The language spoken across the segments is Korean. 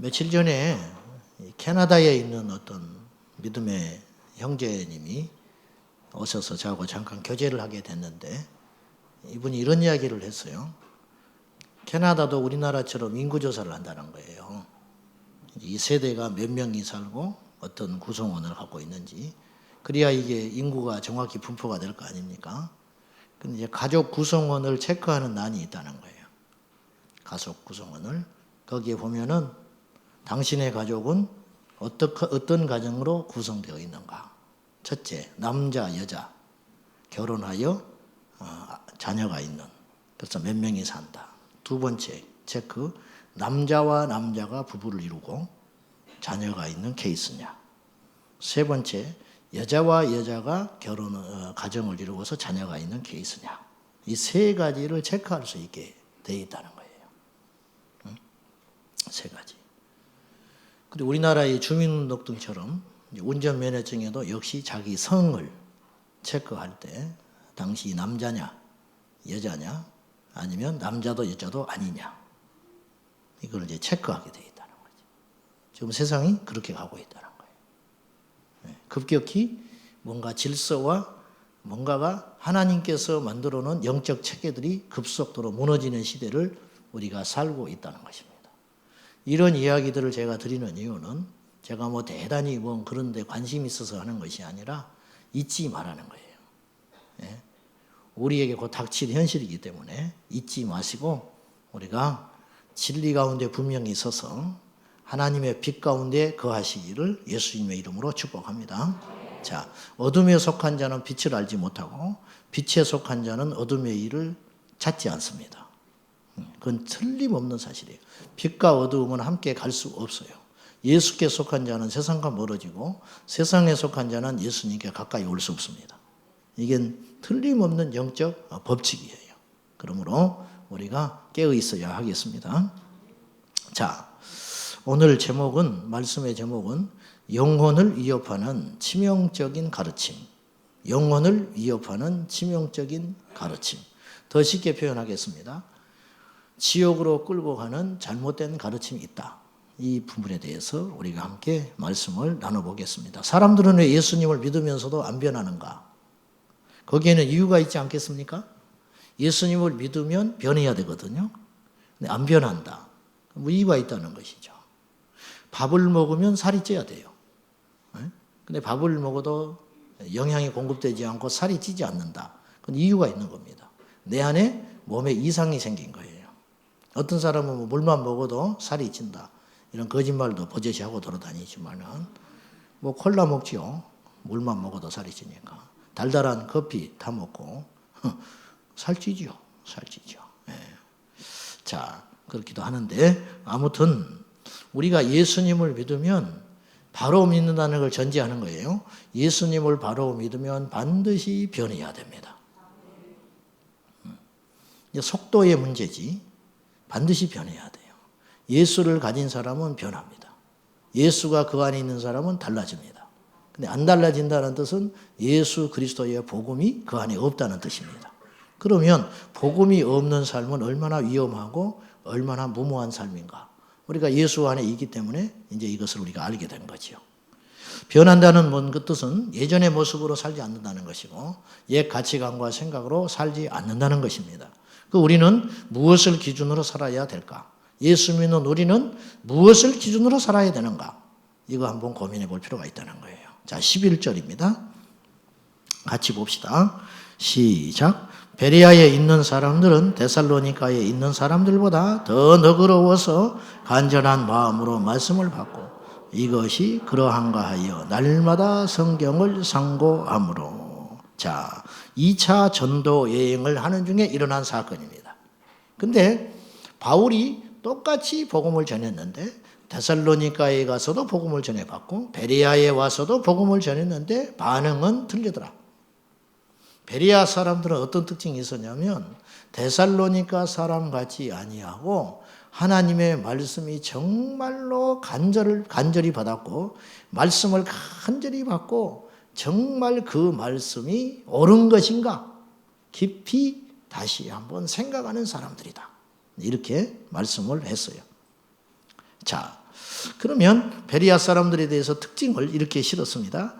며칠 전에 캐나다에 있는 어떤 믿음의 형제님이 오셔서 저하고 잠깐 교제를 하게 됐는데 이분이 이런 이야기를 했어요. 캐나다도 우리나라처럼 인구조사를 한다는 거예요. 이 세대가 몇 명이 살고 어떤 구성원을 갖고 있는지 그래야 이게 인구가 정확히 분포가 될 거 아닙니까? 근데 이제 가족 구성원을 체크하는 난이 있다는 거예요. 가족 구성원을. 거기에 보면은 당신의 가족은 어떤 가정으로 구성되어 있는가. 첫째, 남자, 여자, 결혼하여 자녀가 있는. 그래서 몇 명이 산다. 두 번째 체크, 남자와 남자가 부부를 이루고 자녀가 있는 케이스냐. 세 번째, 여자와 여자가 가정을 이루고서 자녀가 있는 케이스냐. 이 세 가지를 체크할 수 있게 되어 있다는 거예요. 세 가지. 그리고 우리나라의 주민등록증처럼 운전면허증에도 역시 자기 성을 체크할 때 당시 남자냐 여자냐 아니면 남자도 여자도 아니냐 이걸 이제 체크하게 되어 있다는 거죠. 지금 세상이 그렇게 가고 있다는 거예요. 급격히 뭔가 질서와 뭔가가 하나님께서 만들어 놓은 영적 체계들이 급속도로 무너지는 시대를 우리가 살고 있다는 것입니다. 이런 이야기들을 제가 드리는 이유는 제가 뭐 대단히 뭐 그런 데 관심이 있어서 하는 것이 아니라 잊지 말라는 거예요. 우리에게 곧 닥칠 현실이기 때문에 잊지 마시고 우리가 진리 가운데 분명히 서서 하나님의 빛 가운데 거하시기를 예수님의 이름으로 축복합니다. 자, 어둠에 속한 자는 빛을 알지 못하고 빛에 속한 자는 어둠의 일을 찾지 않습니다. 그건 틀림없는 사실이에요. 빛과 어두움은 함께 갈 수 없어요. 예수께 속한 자는 세상과 멀어지고 세상에 속한 자는 예수님께 가까이 올 수 없습니다. 이게 틀림없는 영적 법칙이에요. 그러므로 우리가 깨어 있어야 하겠습니다. 자, 오늘 말씀의 제목은 영혼을 위협하는 치명적인 가르침. 영혼을 위협하는 치명적인 가르침. 더 쉽게 표현하겠습니다. 지옥으로 끌고 가는 잘못된 가르침이 있다. 이 부분에 대해서 우리가 함께 말씀을 나눠보겠습니다. 사람들은 왜 예수님을 믿으면서도 안 변하는가? 거기에는 이유가 있지 않겠습니까? 예수님을 믿으면 변해야 되거든요. 근데 안 변한다. 뭐 이유가 있다는 것이죠. 밥을 먹으면 살이 쪄야 돼요. 근데 밥을 먹어도 영양이 공급되지 않고 살이 찌지 않는다. 그건 이유가 있는 겁니다. 내 안에 몸에 이상이 생긴 거예요. 어떤 사람은 물만 먹어도 살이 찐다. 이런 거짓말도 버젓이 하고 돌아다니지만은 뭐 콜라 먹지요. 물만 먹어도 살이 찌니까. 달달한 커피 다 먹고 살찌죠. 예. 자, 그렇기도 하는데 아무튼 우리가 예수님을 믿으면 바로 믿는다는 걸 전제하는 거예요. 예수님을 바로 믿으면 반드시 변해야 됩니다. 속도의 문제지. 반드시 변해야 돼요. 예수를 가진 사람은 변합니다. 예수가 그 안에 있는 사람은 달라집니다. 근데 안 달라진다는 뜻은 예수 그리스도의 복음이 그 안에 없다는 뜻입니다. 그러면 복음이 없는 삶은 얼마나 위험하고 얼마나 무모한 삶인가. 우리가 예수 안에 있기 때문에 이제 이것을 우리가 알게 된 거죠. 변한다는 그 뜻은 예전의 모습으로 살지 않는다는 것이고 옛 가치관과 생각으로 살지 않는다는 것입니다. 우리는 무엇을 기준으로 살아야 될까? 예수 믿는 우리는 무엇을 기준으로 살아야 되는가? 이거 한번 고민해 볼 필요가 있다는 거예요. 자, 11절입니다. 같이 봅시다. 시작. 베레아에 있는 사람들은 데살로니가에 있는 사람들보다 더 너그러워서 간절한 마음으로 말씀을 받고 이것이 그러한가 하여 날마다 성경을 상고함으로. 자, 2차 전도 여행을 하는 중에 일어난 사건입니다. 근데 바울이 똑같이 복음을 전했는데 데살로니가에 가서도 복음을 전해봤고 베레아에 와서도 복음을 전했는데 반응은 틀리더라. 베레아 사람들은 어떤 특징이 있었냐면 데살로니가 사람 같이 아니하고 하나님의 말씀이 정말로 간절히 받았고 말씀을 간절히 받고 정말 그 말씀이 옳은 것인가 깊이 다시 한번 생각하는 사람들이다. 이렇게 말씀을 했어요. 자, 그러면 베레아 사람들에 대해서 특징을 이렇게 실었습니다.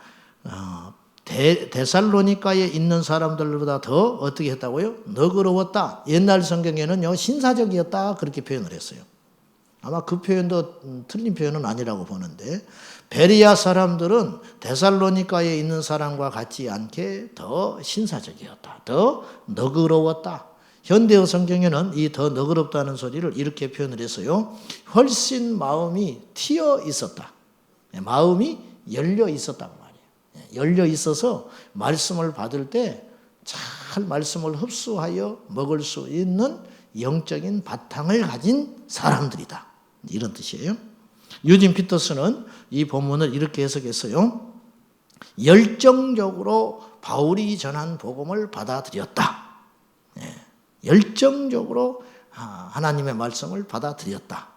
데살로니가에 있는 사람들보다 더 어떻게 했다고요? 너그러웠다. 옛날 성경에는요, 신사적이었다. 그렇게 표현을 했어요. 아마 그 표현도 틀린 표현은 아니라고 보는데, 베레아 사람들은 데살로니가에 있는 사람과 같지 않게 더 신사적이었다. 더 너그러웠다. 현대어 성경에는 이 더 너그럽다는 소리를 이렇게 표현을 했어요. 훨씬 마음이 튀어 있었다. 마음이 열려 있었다고 말이에요. 열려 있어서 말씀을 받을 때 잘 말씀을 흡수하여 먹을 수 있는 영적인 바탕을 가진 사람들이다. 이런 뜻이에요. 유진 피터스는 이 본문을 이렇게 해석했어요. 열정적으로 바울이 전한 복음을 받아들였다. 열정적으로 하나님의 말씀을 받아들였다.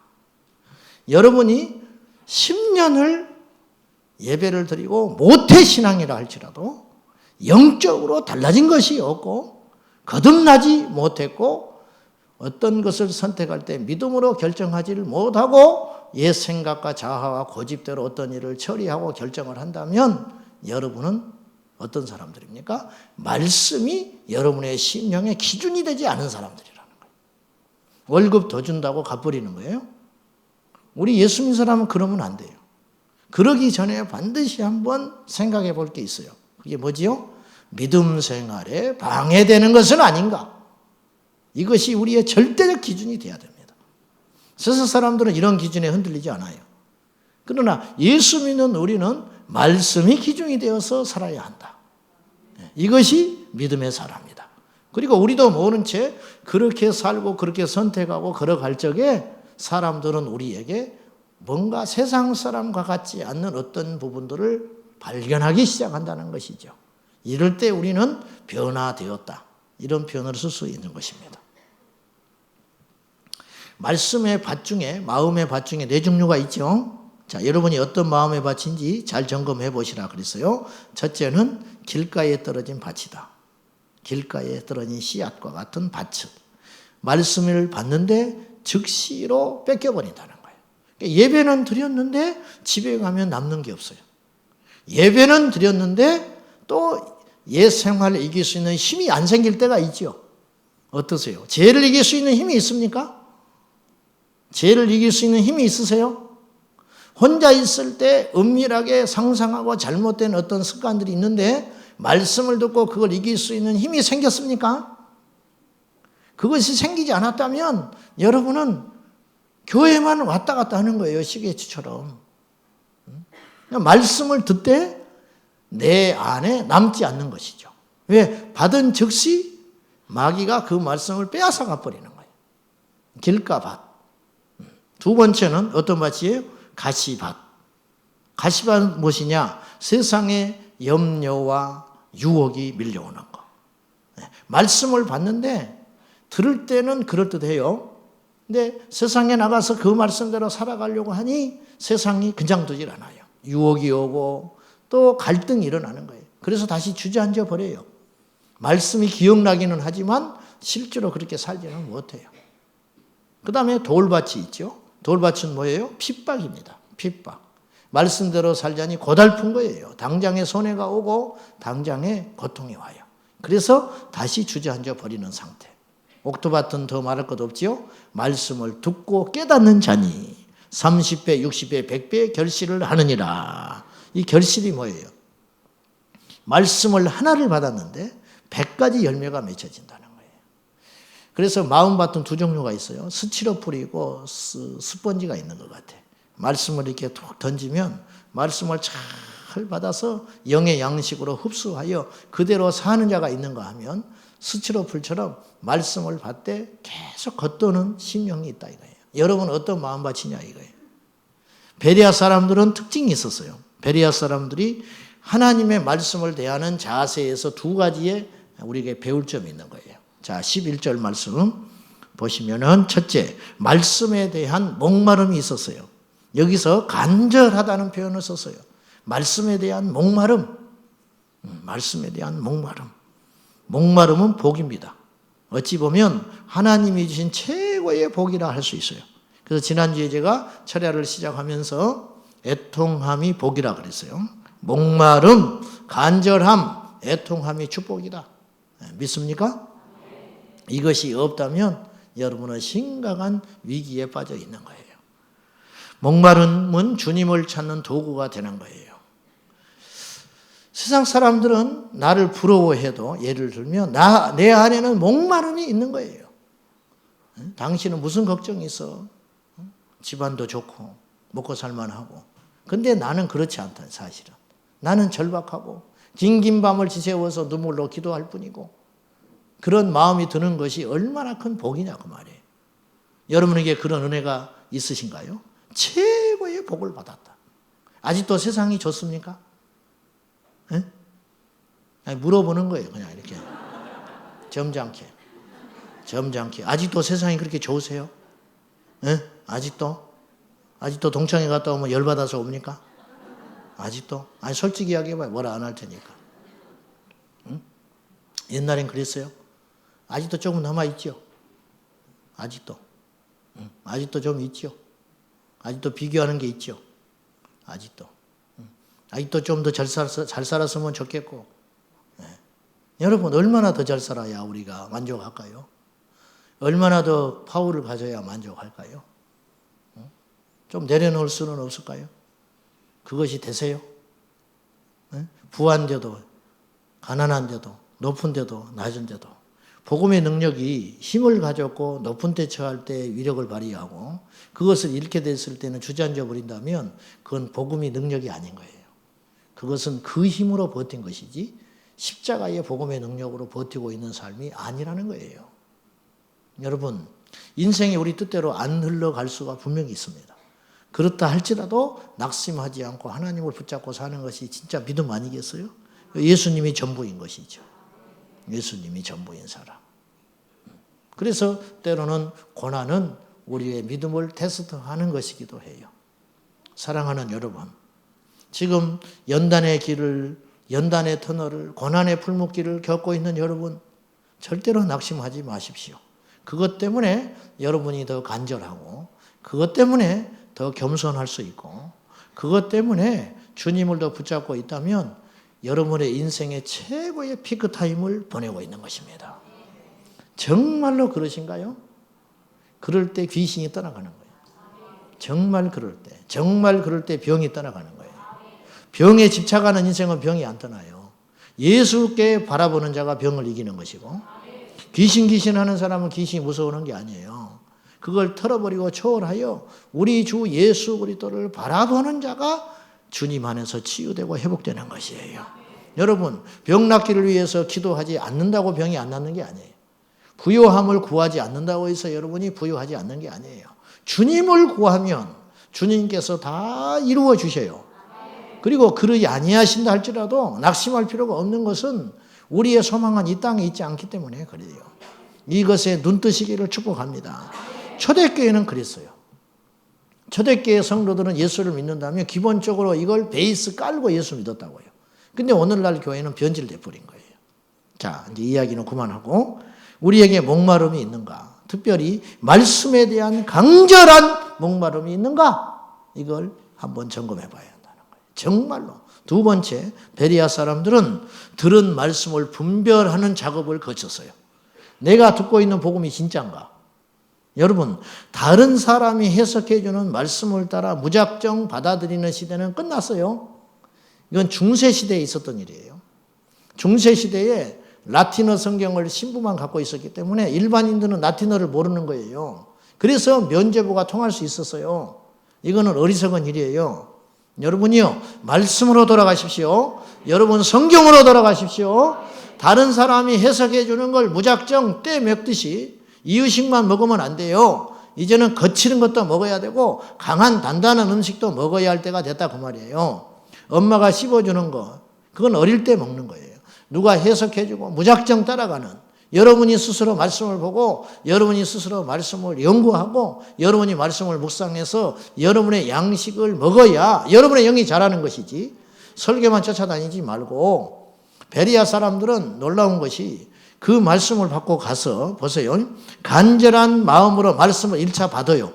여러분이 10년을 예배를 드리고 모태신앙이라 할지라도 영적으로 달라진 것이 없고 거듭나지 못했고 어떤 것을 선택할 때 믿음으로 결정하지를 못하고 옛 생각과 자아와 고집대로 어떤 일을 처리하고 결정을 한다면 여러분은 어떤 사람들입니까? 말씀이 여러분의 신령의 기준이 되지 않은 사람들이라는 거예요. 월급 더 준다고 갚버리는 거예요? 우리 예수 믿는 사람은 그러면 안 돼요. 그러기 전에 반드시 한번 생각해 볼 게 있어요. 그게 뭐지요? 믿음 생활에 방해되는 것은 아닌가? 이것이 우리의 절대적 기준이 돼야 됩니다. 세상 사람들은 이런 기준에 흔들리지 않아요. 그러나 예수 믿는 우리는 말씀이 기준이 되어서 살아야 한다. 이것이 믿음의 사람이다. 그리고 우리도 모른 채 그렇게 살고 그렇게 선택하고 걸어갈 적에 사람들은 우리에게 뭔가 세상 사람과 같지 않는 어떤 부분들을 발견하기 시작한다는 것이죠. 이럴 때 우리는 변화되었다. 이런 표현을 쓸 수 있는 것입니다. 말씀의 밭 중에, 마음의 밭 중에 네 종류가 있죠. 자, 여러분이 어떤 마음의 밭인지 잘 점검해 보시라 그랬어요. 첫째는 길가에 떨어진 밭이다. 길가에 떨어진 씨앗과 같은 밭은 말씀을 받는데 즉시로 뺏겨버린다는 거예요. 예배는 드렸는데 집에 가면 남는 게 없어요. 예배는 드렸는데 또 옛 생활을 이길 수 있는 힘이 안 생길 때가 있죠. 어떠세요? 죄를 이길 수 있는 힘이 있습니까? 죄를 이길 수 있는 힘이 있으세요? 혼자 있을 때 은밀하게 상상하고 잘못된 어떤 습관들이 있는데 말씀을 듣고 그걸 이길 수 있는 힘이 생겼습니까? 그것이 생기지 않았다면 여러분은 교회만 왔다 갔다 하는 거예요. 시계추처럼. 말씀을 듣되 내 안에 남지 않는 것이죠. 왜? 받은 즉시 마귀가 그 말씀을 빼앗아 가버리는 거예요. 길가밭. 두 번째는 어떤 밭이에요? 가시밭. 가시밭은 무엇이냐? 세상의 염려와 유혹이 밀려오는 거. 말씀을 받는데 들을 때는 그럴듯해요. 근데 세상에 나가서 그 말씀대로 살아가려고 하니 세상이 그냥 두질 않아요. 유혹이 오고 또 갈등이 일어나는 거예요. 그래서 다시 주저앉아 버려요. 말씀이 기억나기는 하지만 실제로 그렇게 살지는 못해요. 그 다음에 돌밭이 있죠. 돌밭은 뭐예요? 핍박입니다. 핍박. 말씀대로 살자니 고달픈 거예요. 당장에 손해가 오고 당장에 고통이 와요. 그래서 다시 주저앉아 버리는 상태. 옥토밭은 더 말할 것 없지요. 말씀을 듣고 깨닫는 자니 30배, 60배, 100배 결실을 하느니라. 이 결실이 뭐예요? 말씀을 하나를 받았는데 100가지 열매가 맺혀진다는 거예요. 그래서 마음밭은 두 종류가 있어요. 스티로폴이고 스펀지가 있는 것 같아. 말씀을 이렇게 툭 던지면 말씀을 잘 받아서 영의 양식으로 흡수하여 그대로 사는 자가 있는가 하면 스티로폴처럼 말씀을 받되 계속 겉도는 심령이 있다 이거예요. 여러분 어떤 마음밭이냐 이거예요. 베레아 사람들은 특징이 있었어요. 베레아 사람들이 하나님의 말씀을 대하는 자세에서 두 가지에 우리에게 배울 점이 있는 거예요. 자, 11절 말씀 보시면은 첫째, 말씀에 대한 목마름이 있었어요. 여기서 간절하다는 표현을 썼어요. 말씀에 대한 목마름. 말씀에 대한 목마름. 목마름은 복입니다. 어찌 보면 하나님이 주신 최고의 복이라 할 수 있어요. 그래서 지난주에 제가 철야를 시작하면서 애통함이 복이라 그랬어요. 목마름, 간절함, 애통함이 축복이다. 믿습니까? 이것이 없다면 여러분은 심각한 위기에 빠져 있는 거예요. 목마름은 주님을 찾는 도구가 되는 거예요. 세상 사람들은 나를 부러워해도 예를 들면 내 안에는 목마름이 있는 거예요. 당신은 무슨 걱정이 있어? 집안도 좋고 먹고 살만하고. 근데 나는 그렇지 않다 사실은. 나는 절박하고 긴긴 밤을 지새워서 눈물로 기도할 뿐이고. 그런 마음이 드는 것이 얼마나 큰 복이냐 그 말이에요. 여러분에게 그런 은혜가 있으신가요? 최고의 복을 받았다. 아직도 세상이 좋습니까? 에? 아니, 물어보는 거예요. 그냥 이렇게 점잖게 아직도 세상이 그렇게 좋으세요? 에? 아직도 동창회 갔다 오면 열받아서 옵니까? 아직도? 아니 솔직히 이야기해봐요. 뭐라 안 할 테니까. 응? 옛날엔 그랬어요. 아직도 조금 남아있죠? 아직도. 응. 아직도 좀 있죠? 아직도 비교하는 게 있죠? 아직도. 응. 아직도 좀 더 잘 살았으면 좋겠고. 네. 여러분 얼마나 더 잘 살아야 우리가 만족할까요? 얼마나 더 파워를 가져야 만족할까요? 응? 좀 내려놓을 수는 없을까요? 그것이 되세요? 네? 부한데도 가난한데도 높은데도 낮은데도 복음의 능력이 힘을 가졌고 높은 데 처할 때 위력을 발휘하고 그것을 잃게 됐을 때는 주저앉아 버린다면 그건 복음의 능력이 아닌 거예요. 그것은 그 힘으로 버틴 것이지 십자가의 복음의 능력으로 버티고 있는 삶이 아니라는 거예요. 여러분 인생이 우리 뜻대로 안 흘러갈 수가 분명히 있습니다. 그렇다 할지라도 낙심하지 않고 하나님을 붙잡고 사는 것이 진짜 믿음 아니겠어요? 예수님이 전부인 것이죠. 예수님이 전부인 사람. 그래서 때로는 고난은 우리의 믿음을 테스트하는 것이기도 해요. 사랑하는 여러분, 지금 연단의 터널을 고난의 풀목길을 겪고 있는 여러분 절대로 낙심하지 마십시오. 그것 때문에 여러분이 더 간절하고 그것 때문에 더 겸손할 수 있고 그것 때문에 주님을 더 붙잡고 있다면 여러분의 인생의 최고의 피크타임을 보내고 있는 것입니다. 정말로 그러신가요? 그럴 때 귀신이 떠나가는 거예요. 정말 그럴 때 병이 떠나가는 거예요. 병에 집착하는 인생은 병이 안 떠나요. 예수께 바라보는 자가 병을 이기는 것이고 귀신 하는 사람은 귀신이 무서워하는 게 아니에요. 그걸 털어버리고 초월하여 우리 주 예수 그리스도를 바라보는 자가 주님 안에서 치유되고 회복되는 것이에요. 여러분 병 낫기를 위해서 기도하지 않는다고 병이 안 낫는 게 아니에요. 부요함을 구하지 않는다고 해서 여러분이 부요하지 않는 게 아니에요. 주님을 구하면 주님께서 다 이루어 주셔요. 그리고 그러지 아니하신다 할지라도 낙심할 필요가 없는 것은 우리의 소망은 이 땅에 있지 않기 때문에 그래요. 이것에 눈뜨시기를 축복합니다. 초대교회는 그랬어요. 초대교회 성도들은 예수를 믿는다면 기본적으로 이걸 베이스 깔고 예수 믿었다고요. 근데 오늘날 교회는 변질돼 버린 거예요. 자, 이제 이야기는 그만하고 우리에게 목마름이 있는가? 특별히 말씀에 대한 강렬한 목마름이 있는가? 이걸 한번 점검해 봐야 한다는 거예요. 정말로. 두 번째, 베레아 사람들은 들은 말씀을 분별하는 작업을 거쳤어요. 내가 듣고 있는 복음이 진짜인가? 여러분, 다른 사람이 해석해 주는 말씀을 따라 무작정 받아들이는 시대는 끝났어요. 이건 중세시대에 있었던 일이에요. 중세시대에 라틴어 성경을 신부만 갖고 있었기 때문에 일반인들은 라틴어를 모르는 거예요. 그래서 면죄부가 통할 수 있었어요. 이거는 어리석은 일이에요. 여러분이요, 말씀으로 돌아가십시오. 여러분 성경으로 돌아가십시오. 다른 사람이 해석해 주는 걸 무작정 떼먹듯이 이유식만 먹으면 안 돼요. 이제는 거치는 것도 먹어야 되고 강한 단단한 음식도 먹어야 할 때가 됐다 그 말이에요. 엄마가 씹어주는 거, 그건 어릴 때 먹는 거예요. 누가 해석해주고 무작정 따라가는, 여러분이 스스로 말씀을 보고 여러분이 스스로 말씀을 연구하고 여러분이 말씀을 묵상해서 여러분의 양식을 먹어야 여러분의 영이 자라는 것이지, 설교만 쫓아다니지 말고. 베레아 사람들은 놀라운 것이 그 말씀을 받고 가서 보세요. 간절한 마음으로 말씀을 1차 받아요.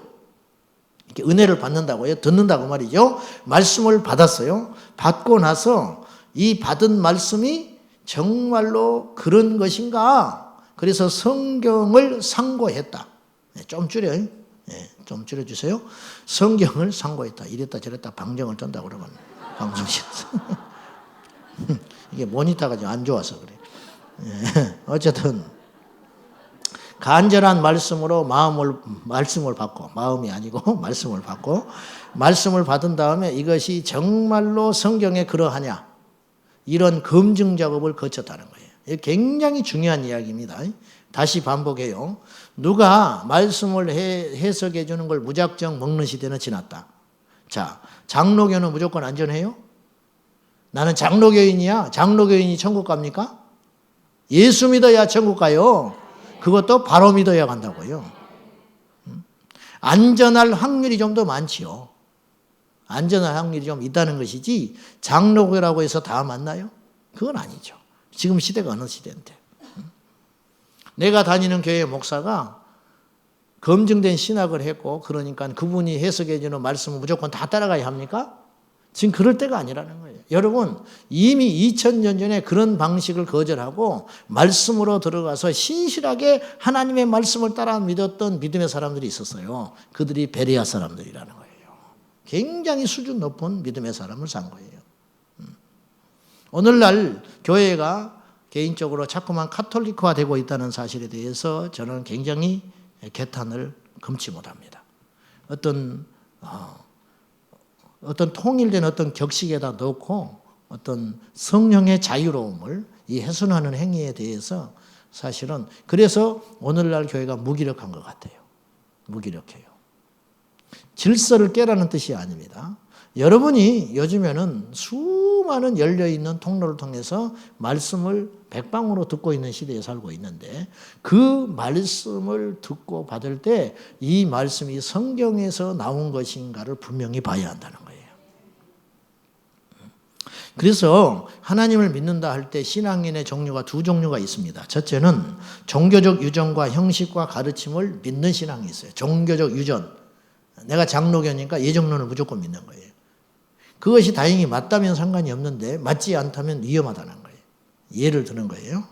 은혜를 받는다고요? 듣는다고 말이죠. 말씀을 받았어요. 받고 나서 이 받은 말씀이 정말로 그런 것인가? 그래서 성경을 상고했다. 좀 줄여요. 좀 줄여주세요. 성경을 상고했다. 이랬다 저랬다 방정을 뜬다 그러면 방정시켰어. 이게 모니터가 좀 안 좋아서 그래. 어쨌든 간절한 말씀으로 말씀을 받고, 마음이 아니고 말씀을 받고, 말씀을 받은 다음에 이것이 정말로 성경에 그러하냐, 이런 검증 작업을 거쳤다는 거예요. 이게 굉장히 중요한 이야기입니다. 다시 반복해요. 누가 말씀을 해석해 주는 걸 무작정 먹는 시대는 지났다. 자, 장로교는 무조건 안전해요? 나는 장로교인이야. 장로교인이 천국 갑니까? 예수 믿어야 천국 가요. 그것도 바로 믿어야 간다고요. 안전할 확률이 좀 더 많지요. 안전할 확률이 좀 있다는 것이지 장로교라고 해서 다 만나요? 그건 아니죠. 지금 시대가 어느 시대인데. 내가 다니는 교회 목사가 검증된 신학을 했고 그러니까 그분이 해석해 주는 말씀을 무조건 다 따라가야 합니까? 지금 그럴 때가 아니라는 거예요. 여러분 이미 2000년 전에 그런 방식을 거절하고 말씀으로 들어가서 신실하게 하나님의 말씀을 따라 믿었던 믿음의 사람들이 있었어요. 그들이 베레아 사람들이라는 거예요. 굉장히 수준 높은 믿음의 사람을 산 거예요. 오늘날 교회가 개인적으로 자꾸만 카톨릭화 되고 있다는 사실에 대해서 저는 굉장히 개탄을 금치 못합니다. 어떤 통일된 어떤 격식에다 넣고 어떤 성령의 자유로움을 이 훼손하는 행위에 대해서 사실은 그래서 오늘날 교회가 무기력한 것 같아요. 무기력해요. 질서를 깨라는 뜻이 아닙니다. 여러분이 요즘에는 수많은 열려있는 통로를 통해서 말씀을 백방으로 듣고 있는 시대에 살고 있는데 그 말씀을 듣고 받을 때 이 말씀이 성경에서 나온 것인가를 분명히 봐야 한다는 거예요. 그래서 하나님을 믿는다 할 때 신앙인의 종류가 두 종류가 있습니다. 첫째는 종교적 유전과 형식과 가르침을 믿는 신앙이 있어요. 종교적 유전. 내가 장로교니까 예정론을 무조건 믿는 거예요. 그것이 다행히 맞다면 상관이 없는데 맞지 않다면 위험하다는 거예요. 예를 드는 거예요.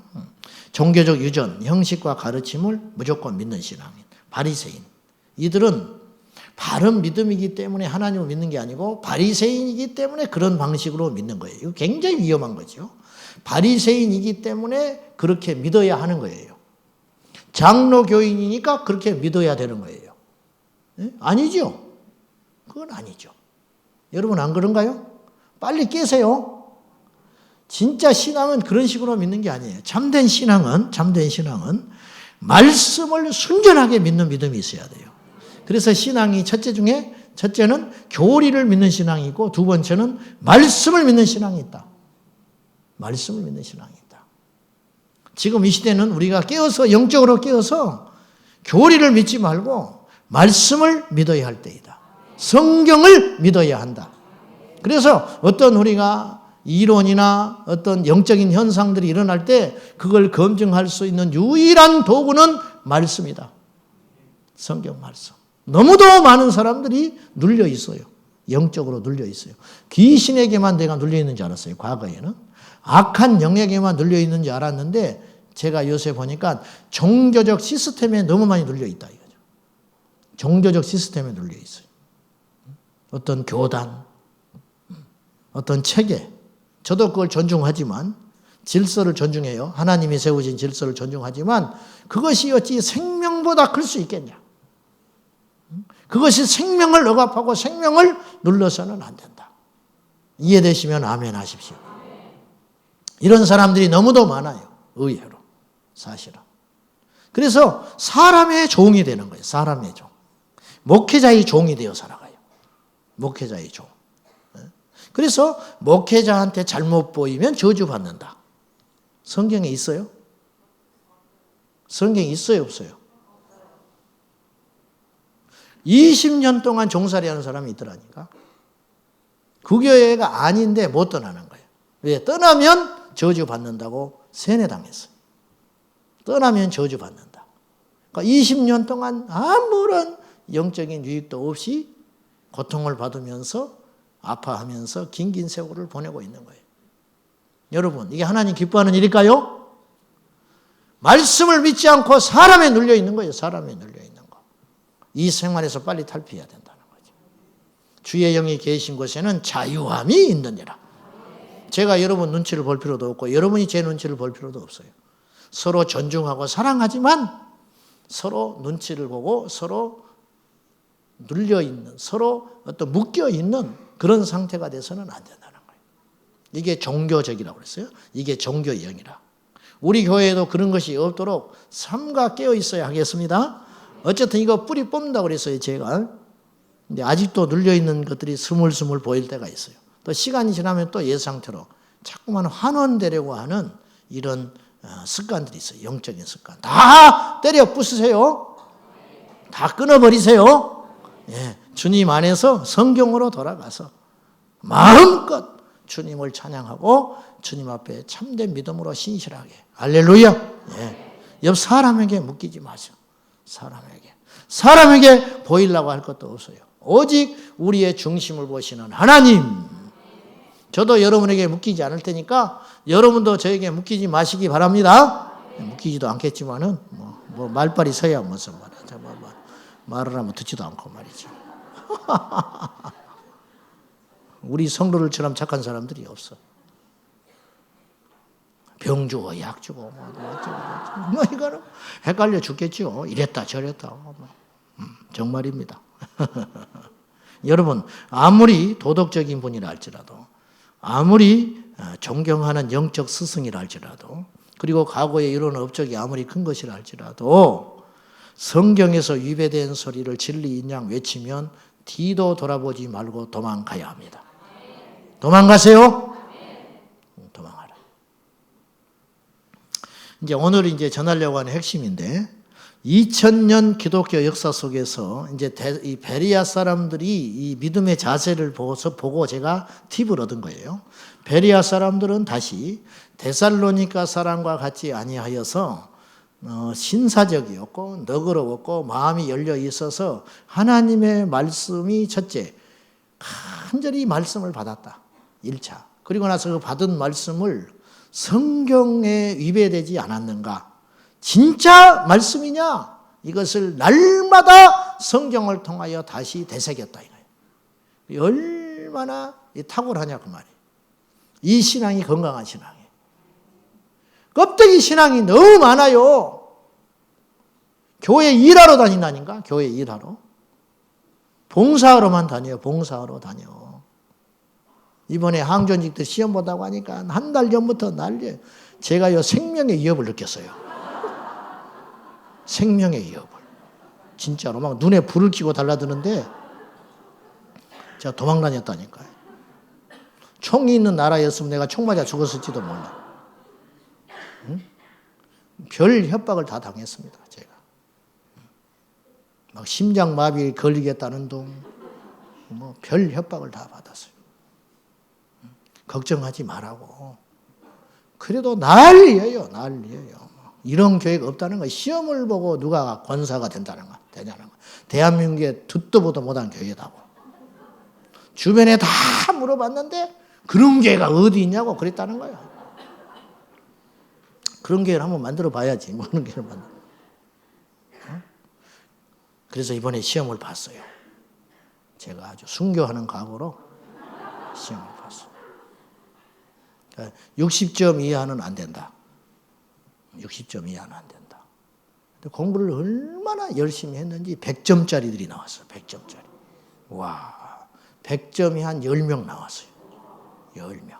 종교적 유전, 형식과 가르침을 무조건 믿는 신앙인, 바리새인. 이들은 바른 믿음이기 때문에 하나님을 믿는 게 아니고 바리새인이기 때문에 그런 방식으로 믿는 거예요. 이거 굉장히 위험한 거죠. 바리새인이기 때문에 그렇게 믿어야 하는 거예요. 장로교인이니까 그렇게 믿어야 되는 거예요. 아니죠. 그건 아니죠. 여러분 안 그런가요? 빨리 깨세요. 진짜 신앙은 그런 식으로 믿는 게 아니에요. 참된 신앙은 말씀을 순전하게 믿는 믿음이 있어야 돼요. 그래서 신앙이 첫째는 교리를 믿는 신앙이 있고 두 번째는 말씀을 믿는 신앙이 있다. 말씀을 믿는 신앙이 있다. 지금 이 시대는 우리가 영적으로 깨어서 교리를 믿지 말고 말씀을 믿어야 할 때이다. 성경을 믿어야 한다. 그래서 어떤 우리가 이론이나 어떤 영적인 현상들이 일어날 때 그걸 검증할 수 있는 유일한 도구는 말씀이다. 성경 말씀. 너무도 많은 사람들이 눌려 있어요. 영적으로 눌려 있어요. 귀신에게만 내가 눌려 있는 줄 알았어요. 과거에는. 악한 영에게만 눌려 있는 줄 알았는데 제가 요새 보니까 종교적 시스템에 너무 많이 눌려 있다 이거죠. 종교적 시스템에 눌려 있어요. 어떤 교단, 어떤 체계. 저도 그걸 존중하지만 질서를 존중해요. 하나님이 세우신 질서를 존중하지만 그것이 어찌 생명보다 클 수 있겠냐. 그것이 생명을 억압하고 생명을 눌러서는 안 된다. 이해되시면 아멘 하십시오. 이런 사람들이 너무도 많아요. 의외로. 사실은. 그래서 사람의 종이 되는 거예요. 사람의 종. 목회자의 종이 되어 살아가요. 목회자의 종. 그래서 목회자한테 잘못 보이면 저주받는다. 성경에 있어요? 성경에 있어요, 없어요? 20년 동안 종살이 하는 사람이 있더라니까. 그 교회가 아닌데 못 떠나는 거예요. 왜? 떠나면 저주받는다고 세뇌당했어요. 떠나면 저주받는다. 그러니까 20년 동안 아무런 영적인 유익도 없이 고통을 받으면서 아파하면서 긴긴 세월을 보내고 있는 거예요. 여러분, 이게 하나님 기뻐하는 일일까요? 말씀을 믿지 않고 사람에 눌려 있는 거예요. 사람에 눌려 있는 거. 이 생활에서 빨리 탈피해야 된다는 거죠. 주의 영이 계신 곳에는 자유함이 있느니라. 제가 여러분 눈치를 볼 필요도 없고 여러분이 제 눈치를 볼 필요도 없어요. 서로 존중하고 사랑하지만 서로 눈치를 보고 서로 눌려있는, 서로 어떤 묶여있는 그런 상태가 돼서는 안 된다는 거예요. 이게 종교적이라고 그랬어요. 이게 종교형이라. 우리 교회에도 그런 것이 없도록 삼가 깨어 있어야 하겠습니다. 어쨌든 이거 뿌리 뽑는다고 그랬어요, 제가. 근데 아직도 눌려있는 것들이 스물스물 보일 때가 있어요. 또 시간이 지나면 또 옛 상태로 자꾸만 환원되려고 하는 이런 습관들이 있어요. 영적인 습관. 다 때려 부수세요. 다 끊어버리세요. 예, 주님 안에서 성경으로 돌아가서 마음껏 주님을 찬양하고 주님 앞에 참된 믿음으로 신실하게. 할렐루야. 예. 옆 사람에게 묶이지 마세요. 사람에게 보이려고 할 것도 없어요. 오직 우리의 중심을 보시는 하나님. 저도 여러분에게 묶이지 않을 테니까 여러분도 저에게 묶이지 마시기 바랍니다. 묶이지도 않겠지만은 뭐 말빨이 서야 무슨 말이야. 말을 하면 듣지도 않고 말이죠. 우리 성도들처럼 착한 사람들이 없어. 병 주고 약 주고 뭐 이거는 헷갈려 죽겠죠. 이랬다 저랬다. 정말입니다. 여러분, 아무리 도덕적인 분이라 할지라도, 아무리 존경하는 영적 스승이라 할지라도, 그리고 과거에 이런 업적이 아무리 큰 것이라 할지라도 성경에서 위배된 소리를 진리인 양 외치면 뒤도 돌아보지 말고 도망가야 합니다. 도망가세요. 도망가라. 이제 오늘 이제 전하려고 하는 핵심인데, 2000년 기독교 역사 속에서 이제 이 베레아 사람들이 이 믿음의 자세를 보고 제가 팁을 얻은 거예요. 베레아 사람들은 다시 데살로니가 사람과 같이 아니하여서 신사적이었고 너그러웠고 마음이 열려 있어서 하나님의 말씀이 첫째, 간절히 말씀을 받았다. 1차. 그리고 나서 그 받은 말씀을 성경에 위배되지 않았는가? 진짜 말씀이냐? 이것을 날마다 성경을 통하여 다시 되새겼다. 이거예요. 얼마나 탁월하냐 그 말이에요. 이 신앙이 건강한 신앙이에요. 껍데기 신앙이 너무 많아요. 교회 일하러 다닌다니까. 교회 일하러. 봉사하러만 다녀요. 봉사하러 다녀. 이번에 항전직들 시험 본다고 하니까 한 달 전부터 난리예요. 제가요 생명의 위협을 느꼈어요. 생명의 위협을. 진짜로 막 눈에 불을 켜고 달라드는데 제가 도망 다녔다니까요. 총이 있는 나라였으면 내가 총 맞아 죽었을지도 몰라. 응? 별 협박을 다 당했습니다. 제가. 막 심장마비 걸리겠다는 둥, 뭐 별 협박을 다 받았어요. 걱정하지 말라고. 그래도 난리예요. 이런 교회가 없다는 거예요. 시험을 보고 누가 권사가 되냐는 거. 대한민국에 듣도 보도 못한 교회다고. 주변에 다 물어봤는데 그런 교회가 어디 있냐고 그랬다는 거예요. 그런 교회를 한번 만들어 봐야지. 뭐 그런 교회를 만들어. 그래서 이번에 시험을 봤어요. 제가 아주 순교하는 각오로 시험을 봤어요. 60점 이하는 안 된다. 60점 이하는 안 된다. 근데 공부를 얼마나 열심히 했는지 100점짜리들이 나왔어요. 100점짜리. 와, 100점이 한 10명 나왔어요. 10명.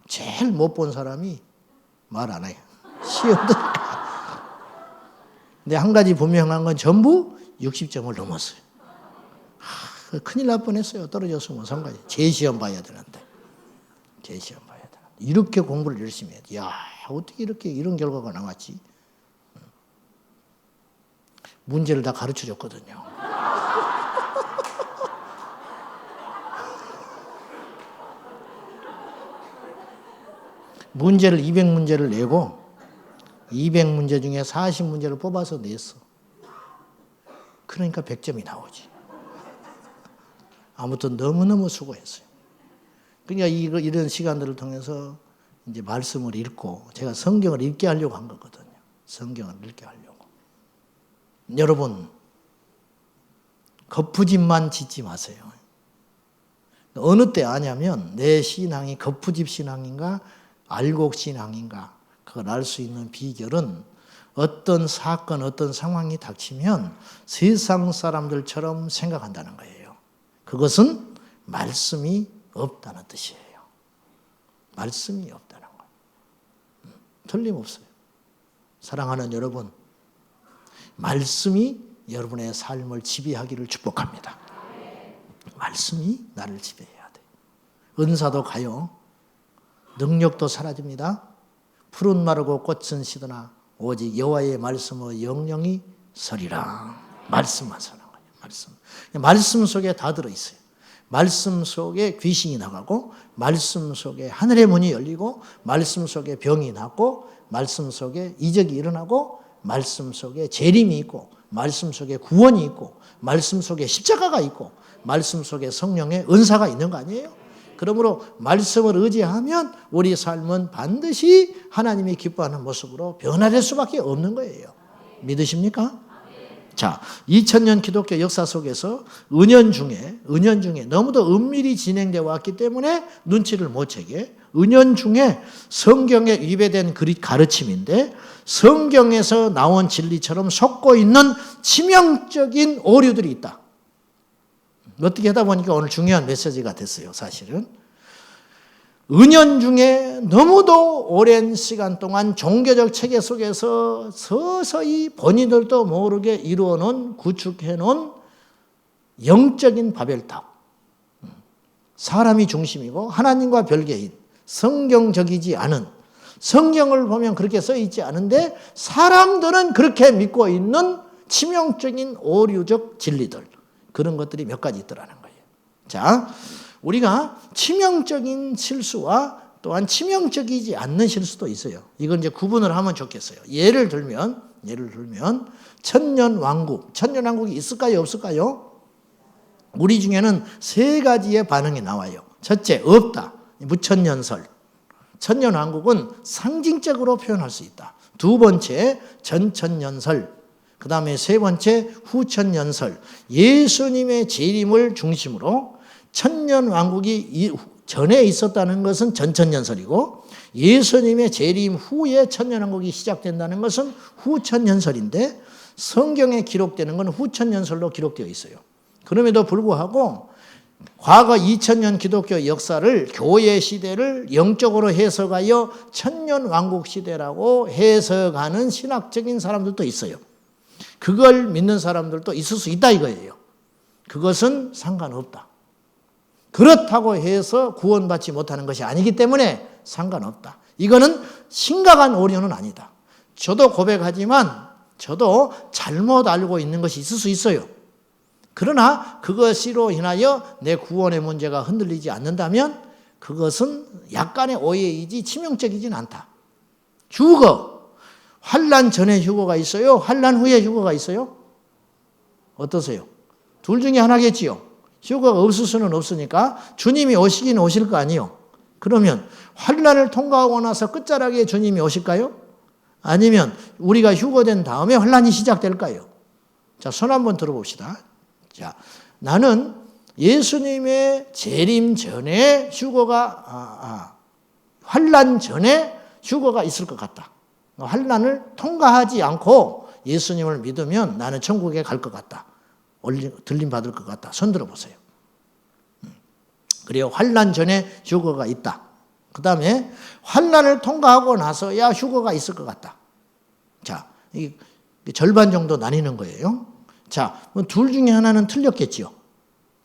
제일 못 본 사람이 말 안 해요. 시험도. 근데 한 가지 분명한 건 전부 60점을 넘었어요. 큰일 날 뻔했어요. 떨어졌으면 상관이. 재시험 봐야 되는데. 재시험 봐야 되는데. 이렇게 공부를 열심히 해야 돼. 야, 어떻게 이런 결과가 나왔지? 문제를 다 가르쳐 줬거든요. 문제를 200문제를 내고 200문제 중에 40문제를 뽑아서 냈어. 그러니까 100점이 나오지. 아무튼 너무너무 수고했어요. 그러니까 이런 시간들을 통해서 이제 말씀을 읽고 제가 성경을 읽게 하려고 한 거거든요. 성경을 읽게 하려고. 여러분, 거푸집만 짓지 마세요. 어느 때 아냐면 내 신앙이 거푸집 신앙인가 알곡 신앙인가 그걸 알 수 있는 비결은 어떤 사건, 어떤 상황이 닥치면 세상 사람들처럼 생각한다는 거예요. 그것은 말씀이 없다는 뜻이에요. 말씀이 없다는 거예요. 틀림없어요. 사랑하는 여러분, 말씀이 여러분의 삶을 지배하기를 축복합니다. 말씀이 나를 지배해야 돼요. 은사도 가요. 능력도 사라집니다. 푸른 마르고 꽃은 시드나 오직 여호와의 말씀의 영영이 서리라. 말씀만 서는 거예요. 말씀 속에 다 들어있어요. 말씀 속에 귀신이 나가고 말씀 속에 하늘의 문이 열리고 말씀 속에 병이 낫고 말씀 속에 이적이 일어나고 말씀 속에 재림이 있고 말씀 속에 구원이 있고 말씀 속에 십자가가 있고 말씀 속에 성령의 은사가 있는 거 아니에요? 그러므로 말씀을 의지하면 우리 삶은 반드시 하나님이 기뻐하는 모습으로 변화될 수밖에 없는 거예요. 믿으십니까? 자, 2000년 기독교 역사 속에서 은연 중에 너무도 은밀히 진행되어 왔기 때문에 눈치를 못 채게 은연 중에 성경에 위배된 가르침인데 성경에서 나온 진리처럼 속고 있는 치명적인 오류들이 있다. 어떻게 하다 보니까 오늘 중요한 메시지가 됐어요. 사실은 은연 중에 너무도 오랜 시간 동안 종교적 체계 속에서 서서히 본인들도 모르게 이루어놓은 구축해놓은 영적인 바벨탑, 사람이 중심이고 하나님과 별개인 성경적이지 않은, 성경을 보면 그렇게 써있지 않은데 사람들은 그렇게 믿고 있는 치명적인 오류적 진리들, 그런 것들이 몇 가지 있더라는 거예요. 자, 우리가 치명적인 실수와 또한 치명적이지 않는 실수도 있어요. 이건 이제 구분을 하면 좋겠어요. 예를 들면 천년왕국이 있을까요, 없을까요? 우리 중에는 세 가지의 반응이 나와요. 첫째, 없다. 무천년설. 천년왕국은 상징적으로 표현할 수 있다. 두 번째, 전천년설. 그 다음에 세 번째, 후천년설. 예수님의 재림을 중심으로 천년왕국이 전에 있었다는 것은 전천년설이고 예수님의 재림 후에 천년왕국이 시작된다는 것은 후천년설인데 성경에 기록되는 건 후천년설로 기록되어 있어요. 그럼에도 불구하고 과거 2000년 기독교 역사를, 교회 시대를 영적으로 해석하여 천년왕국 시대라고 해석하는 신학적인 사람들도 있어요. 그걸 믿는 사람들도 있을 수 있다 이거예요. 그것은 상관없다. 그렇다고 해서 구원받지 못하는 것이 아니기 때문에 상관없다. 이거는 심각한 오류는 아니다. 저도 고백하지만 저도 잘못 알고 있는 것이 있을 수 있어요. 그러나 그것으로 인하여 내 구원의 문제가 흔들리지 않는다면 그것은 약간의 오해이지 치명적이진 않다. 휴거, 환난 전에 휴거가 있어요? 환난 후에 휴거가 있어요? 어떠세요? 둘 중에 하나겠지요. 휴거가 없을 수는 없으니까 주님이 오시긴 오실 거 아니에요. 그러면 환난을 통과하고 나서 끝자락에 주님이 오실까요? 아니면 우리가 휴거된 다음에 환난이 시작될까요? 자, 손 한번 들어봅시다. 자, 나는 예수님의 재림 전에 환난 전에 휴거가 있을 것 같다. 환난을 통과하지 않고 예수님을 믿으면 나는 천국에 갈 것 같다. 들림 받을 것 같다. 손 들어보세요. 그래요. 환난 전에 휴거가 있다. 그 다음에 환난을 통과하고 나서야 휴거가 있을 것 같다. 자, 이 절반 정도 나뉘는 거예요. 자, 둘 중에 하나는 틀렸겠지요.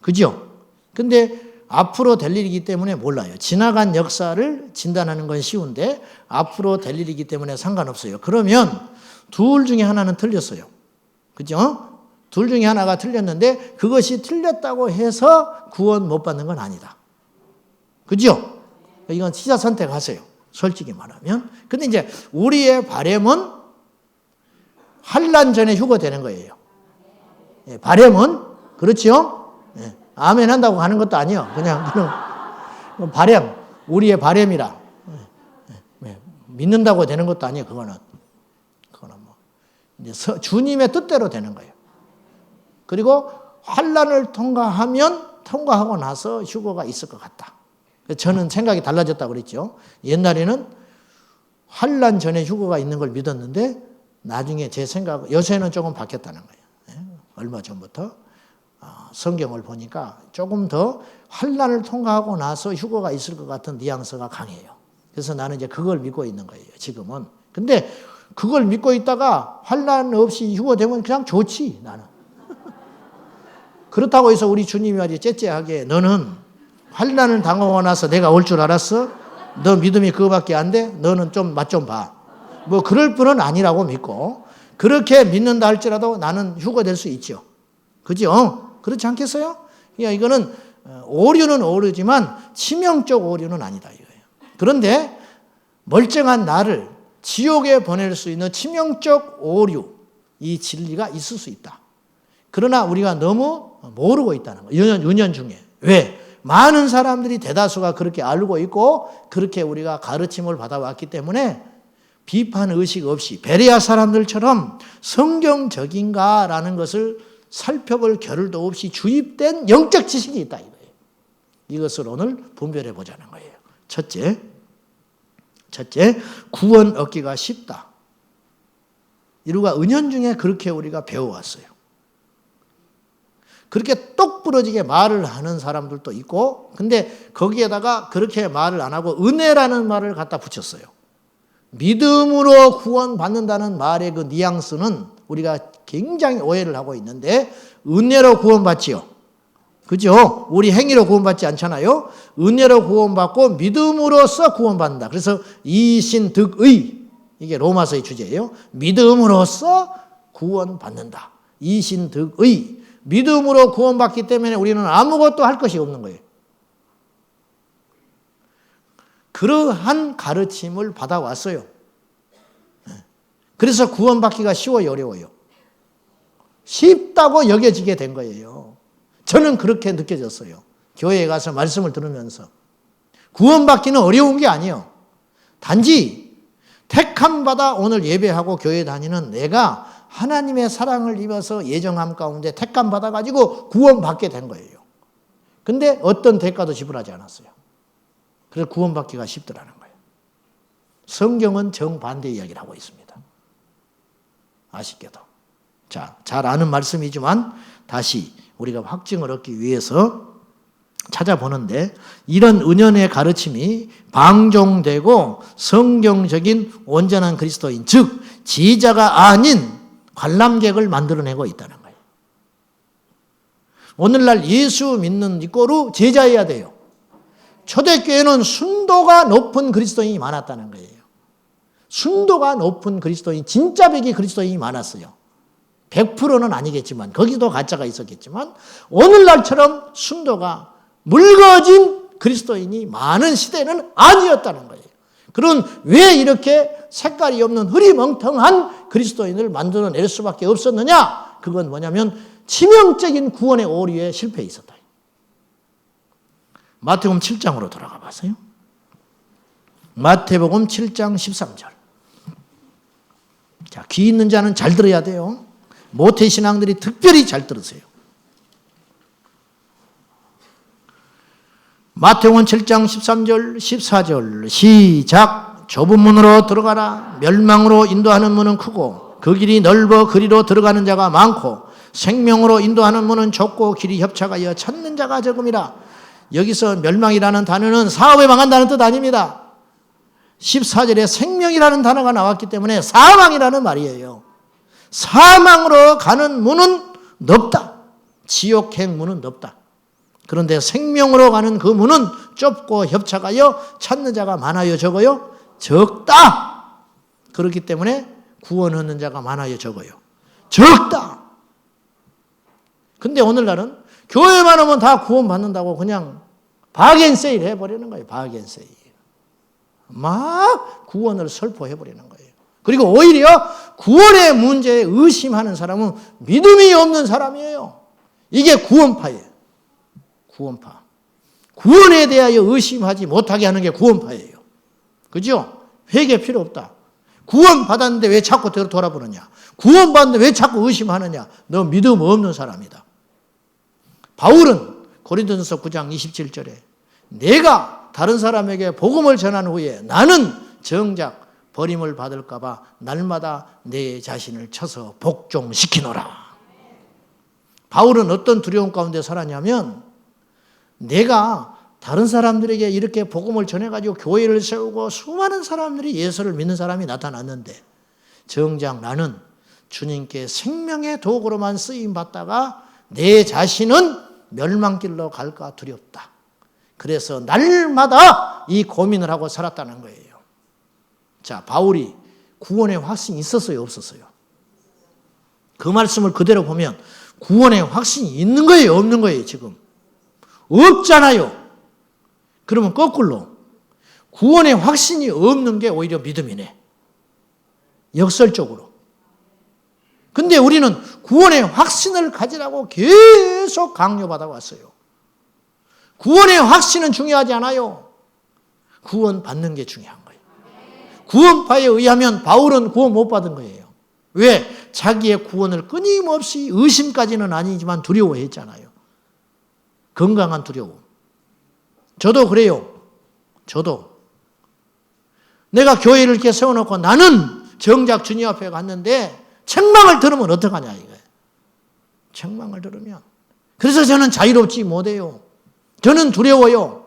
그죠? 근데 앞으로 될 일이기 때문에 몰라요. 지나간 역사를 진단하는 건 쉬운데 앞으로 될 일이기 때문에 상관없어요. 그러면 둘 중에 하나는 틀렸어요. 그죠? 둘 중에 하나가 틀렸는데 그것이 틀렸다고 해서 구원 못 받는 건 아니다. 그죠? 이건 시자 선택하세요. 솔직히 말하면. 근데 이제 우리의 바람은 환난 전에 휴거되는 거예요. 바람은 그렇죠? 아멘 한다고 하는 것도 아니에요. 그냥 바람, 우리의 바람이라. 믿는다고 되는 것도 아니에요. 그거는 뭐 이제 주님의 뜻대로 되는 거예요. 그리고 환난을 통과하고 나서 휴거가 있을 것 같다. 저는 생각이 달라졌다고 그랬죠. 옛날에는 환난 전에 휴거가 있는 걸 믿었는데 나중에 제 생각, 요새는 조금 바뀌었다는 거예요. 얼마 전부터 성경을 보니까 조금 더 환난을 통과하고 나서 휴거가 있을 것 같은 뉘앙스가 강해요. 그래서 나는 이제 그걸 믿고 있는 거예요, 지금은. 근데 그걸 믿고 있다가 환난 없이 휴거되면 그냥 좋지, 나는. 그렇다고 해서 우리 주님이 아주 째째하게 너는 환난을 당하고 나서 내가 올 줄 알았어? 너 믿음이 그거밖에 안 돼? 너는 좀 맛 좀 봐. 뭐 그럴 뿐은 아니라고 믿고, 그렇게 믿는다 할지라도 나는 휴거될 수 있죠. 그죠? 그렇지 않겠어요? 그러니까 이거는 오류는 오류지만 치명적 오류는 아니다 이거예요. 그런데 멀쩡한 나를 지옥에 보낼 수 있는 치명적 오류, 이 진리가 있을 수 있다. 그러나 우리가 너무 모르고 있다는 거예요. 은연중에. 왜? 많은 사람들이 대다수가 그렇게 알고 있고 그렇게 우리가 가르침을 받아왔기 때문에 비판 의식 없이 베레아 사람들처럼 성경적인가라는 것을 살펴볼 겨를도 없이 주입된 영적 지식이 있다 이거예요. 이것을 오늘 분별해 보자는 거예요. 첫째, 구원 얻기가 쉽다. 이루가 은연중에 그렇게 우리가 배워왔어요. 그렇게 똑부러지게 말을 하는 사람들도 있고, 근데 거기에다가 그렇게 말을 안 하고 은혜라는 말을 갖다 붙였어요. 믿음으로 구원받는다는 말의 그 뉘앙스는 우리가 굉장히 오해를 하고 있는데, 은혜로 구원받지요. 그죠? 우리 행위로 구원받지 않잖아요. 은혜로 구원받고 믿음으로써 구원받는다. 그래서 이신득의, 이게 로마서의 주제예요. 믿음으로써 구원받는다. 이신득의. 믿음으로 구원받기 때문에 우리는 아무것도 할 것이 없는 거예요. 그러한 가르침을 받아왔어요. 그래서 구원받기가 쉬워요, 어려워요? 쉽다고 여겨지게 된 거예요. 저는 그렇게 느껴졌어요. 교회에 가서 말씀을 들으면서. 구원받기는 어려운 게 아니에요. 단지 택함받아 오늘 예배하고 교회 다니는 내가 하나님의 사랑을 입어서 예정함 가운데 택감 받아가지고 구원받게 된 거예요. 근데 어떤 대가도 지불하지 않았어요. 그래서 구원받기가 쉽더라는 거예요. 성경은 정반대 이야기를 하고 있습니다. 아쉽게도. 자, 잘 아는 말씀이지만 다시 우리가 확증을 얻기 위해서 찾아보는데, 이런 은연의 가르침이 방종되고 성경적인 온전한 그리스도인, 즉 지자가 아닌 관람객을 만들어내고 있다는 거예요. 오늘날 예수 믿는 이꼬로 제자여야 돼요. 초대교회는 순도가 높은 그리스도인이 많았다는 거예요. 순도가 높은 그리스도인, 진짜 백이 그리스도인이 많았어요. 100%는 아니겠지만, 거기도 가짜가 있었겠지만, 오늘날처럼 순도가 묽어진 그리스도인이 많은 시대는 아니었다는 거예요. 그런 왜 이렇게 색깔이 없는 흐리멍텅한 그리스도인을 만들어낼 수밖에 없었느냐? 그건 뭐냐면 치명적인 구원의 오류에 실패해 있었다. 마태복음 7장으로 돌아가 보세요. 마태복음 7장 13절. 자, 귀 있는 자는 잘 들어야 돼요. 모태신앙들이 특별히 잘 들으세요. 마태복음 7장 13절 14절 시작. 좁은 문으로 들어가라. 멸망으로 인도하는 문은 크고 그 길이 넓어 그리로 들어가는 자가 많고 생명으로 인도하는 문은 좁고 길이 협착하여 찾는 자가 적음이라. 여기서 멸망이라는 단어는 사업에 망한다는 뜻 아닙니다. 14절에 생명이라는 단어가 나왔기 때문에 사망이라는 말이에요. 사망으로 가는 문은 넓다. 지옥행 문은 넓다. 그런데 생명으로 가는 그 문은 좁고 협착하여 찾는 자가 많아요, 적어요? 적다. 그렇기 때문에 구원 얻는 자가 많아요, 적어요? 적다. 근데 오늘날은 교회만 오면 다 구원받는다고 그냥 바겐세일 해버리는 거예요. 바겐세일. 막 구원을 설포해버리는 거예요. 그리고 오히려 구원의 문제에 의심하는 사람은 믿음이 없는 사람이에요. 이게 구원파예요. 구원파. 구원에 대하여 의심하지 못하게 하는 게 구원파예요. 그죠? 회개 필요 없다. 구원 받았는데 왜 자꾸 돌아보느냐? 구원 받는데 왜 자꾸 의심하느냐? 너 믿음 없는 사람이다. 바울은 고린도전서 9장 27절에 내가 다른 사람에게 복음을 전한 후에 나는 정작 버림을 받을까 봐 날마다 내 자신을 쳐서 복종시키노라. 바울은 어떤 두려움 가운데 살았냐면 내가 다른 사람들에게 이렇게 복음을 전해가지고 교회를 세우고 수많은 사람들이 예수를 믿는 사람이 나타났는데 정작 나는 주님께 생명의 도구로만 쓰임받다가 내 자신은 멸망길로 갈까 두렵다. 그래서 날마다 이 고민을 하고 살았다는 거예요. 자, 바울이 구원의 확신이 있었어요, 없었어요? 그 말씀을 그대로 보면 구원의 확신이 있는 거예요, 없는 거예요, 지금? 없잖아요. 그러면 거꾸로 구원의 확신이 없는 게 오히려 믿음이네. 역설적으로. 근데 우리는 구원의 확신을 가지라고 계속 강요받아 왔어요. 구원의 확신은 중요하지 않아요. 구원 받는 게 중요한 거예요. 구원파에 의하면 바울은 구원 못 받은 거예요. 왜? 자기의 구원을 끊임없이 의심까지는 아니지만 두려워했잖아요. 건강한 두려움. 저도 그래요. 저도. 내가 교회를 이렇게 세워놓고 나는 정작 주님 앞에 갔는데 책망을 들으면 어떡하냐 이거예요. 책망을 들으면. 그래서 저는 자유롭지 못해요. 저는 두려워요.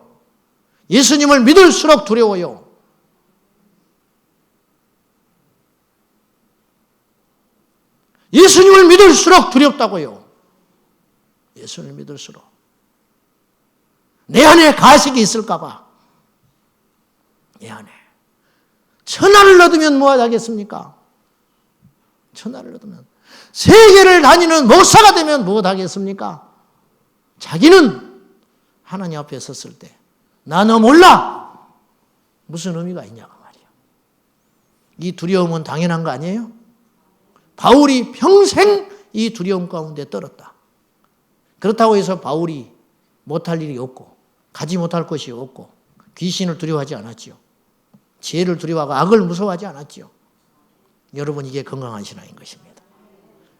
예수님을 믿을수록 두려워요. 예수님을 믿을수록 두렵다고요. 예수님을 믿을수록. 내 안에 가식이 있을까 봐. 내 안에. 천하를 얻으면 뭐가 하겠습니까? 천하를 얻으면. 세계를 다니는 목사가 되면 뭐가 하겠습니까? 자기는 하나님 앞에 섰을 때 나 너 몰라. 무슨 의미가 있냐고 말이야. 이 두려움은 당연한 거 아니에요? 바울이 평생 이 두려움 가운데 떨었다. 그렇다고 해서 바울이 못할 일이 없고 가지 못할 것이 없고 귀신을 두려워하지 않았지요. 죄를 두려워하고 악을 무서워하지 않았지요. 여러분 이게 건강한 신앙인 것입니다.